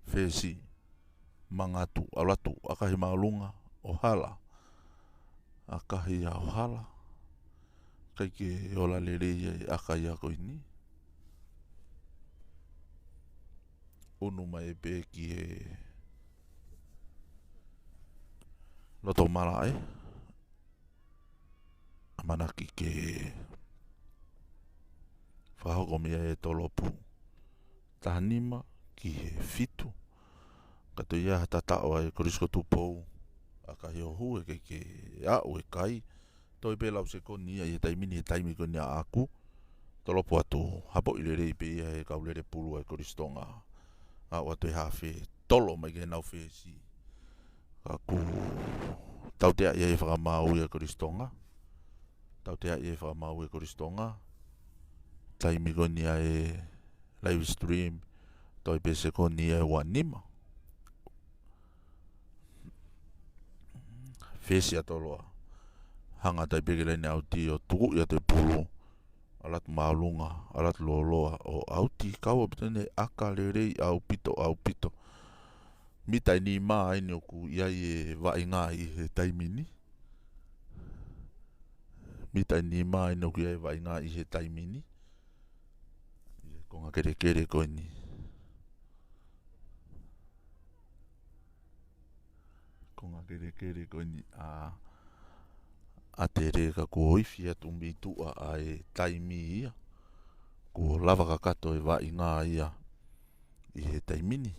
Fesi, mangatu, alatu, akahi maulunga, ohala. Akahi a ohala. Kai ke ola le reia e akai a koe ni. Unu mai pe ki e loto mara e. Amanaki ke whahoko mea e tolopu. Tahanima ki he fitu. Kato ia tatao e korisko tupou. Akahi o hu e kei ke au e kai. Toi pe lau se koni ia e taimini e taimi koni a aku. Tolopu atu hapo i rei pe ia e kaulere pulu e koristonga. Au atu e hawhi tolo mai ke nau whesi. Aku tau tea ia e whakamau e koristonga. Tau tea ia e whakamau e koristonga. Taimi koni a e live stream. Toi pe se koni e wanima. Whesi atoloa. Hanga tai peke rei au ti o tuku ia te pulu. Alat maulunga, alat loloa o auti kaua pitane aka le rei au pito. Mitai ni maa ini oku iai e wainga i he taimini. Mitai ni maa ini oku iai e wainga i he taimini. Konga kere koe ni. Konga kere koe ni a te reka ko ifi atu mitua a e taimi ia. Ko lava kakato e wainga ia i he taimini.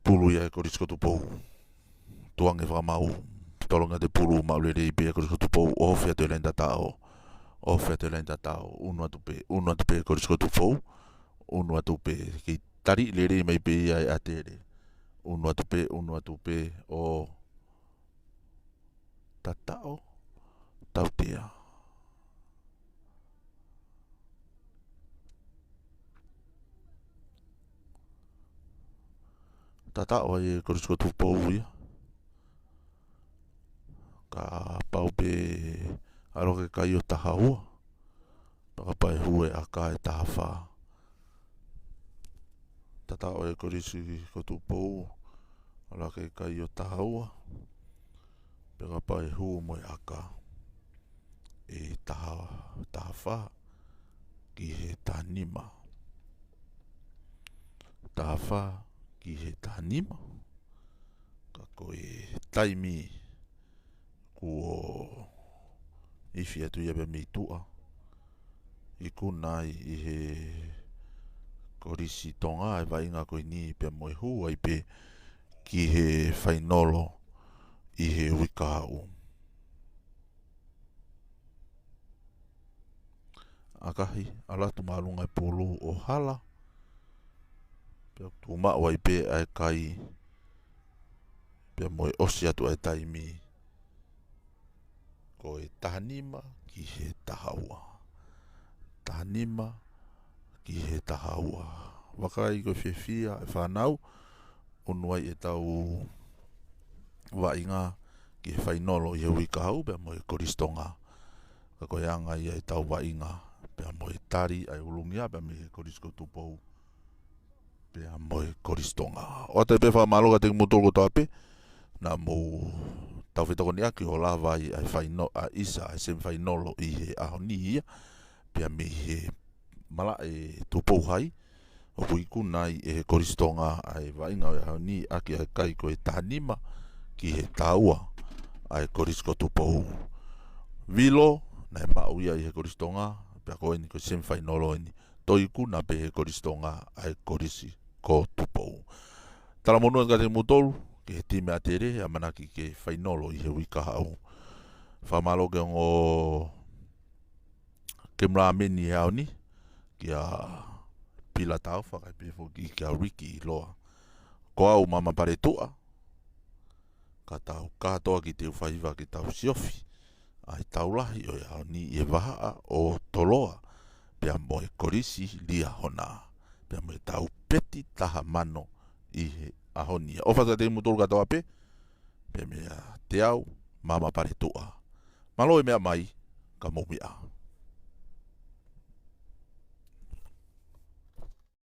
Pulu ia e korisko tupou. Tuang e whakamau. Tolonga te pulu maulere i pe e korisko tupou. Ofe atu e lenta tao. Ofe atu e lenta tao. Unu atu pe e korisko tupou. Unu atu pe ki tari lere mai pe ia e atere. Unu atu pe o tatao. Tautea. Tatao e korisko tupou ia. Ka pau pe aroke kai o taha ua. Paka pai hue a ka e taha wha. Tatao e korisko tupou. Aroke kai o taha ua. Paka pai hue mo e aka. E taha wha. Ki he tanima. Taha wha ki he tanima. Ka koe taimi. Kuo ifi atu ia pe meitua. I kunai i he korisi tonga e wainga koe ni pe moe hu ai pe ki he whainolo i he wikau. Akahi alatu maalunga e pulu o hala. Pe tu maua i pe ai kai pe moe osi atu ai taimi. Ko e tahanima ki he tahaua. Tahanima ki he tahaua. Wakai ko whiwhia e whanau. Unuai e tau wainga ki he whainolo i he wikau. Pea mo e koristonga. Ka koe anga i e tau wainga. Pea mo e tari ai ulungia. Pea me he korisko tupou. Pea mo e koristonga. O te pe whamaloka te mutolo tape. na mo tau whetokoni aki o lava ai whaino a isa ai sem whainolo i he ahoni ia pia me he mala e tupou hai o puiku nai e he koristonga ai vainga o ahoni aki ai kai ko e tanima ki he taua ai korisko tupou vilo na mau ia i he koristonga pia ko ni ko sem whainolo ni toiku na pe he koristonga ai korisi ko tupou tala monu ngate mutolu ke he time atere a manaki ke whainolo i he wika hau whamalo ke ngo ke mra meni he au ni ki a pila tau whakai pefo ki a wiki i loa ko au mama pare tua ka tau katoa ki te whaiva ki tau siofi ai tau lahi o au ni e waha o toloa pia mo e korisi lia hona pia mo e tau peti taha mano i he ahonia o whaka te mutolu katoa pe pia mea te au mama pare tua malo e mea mai ka momi a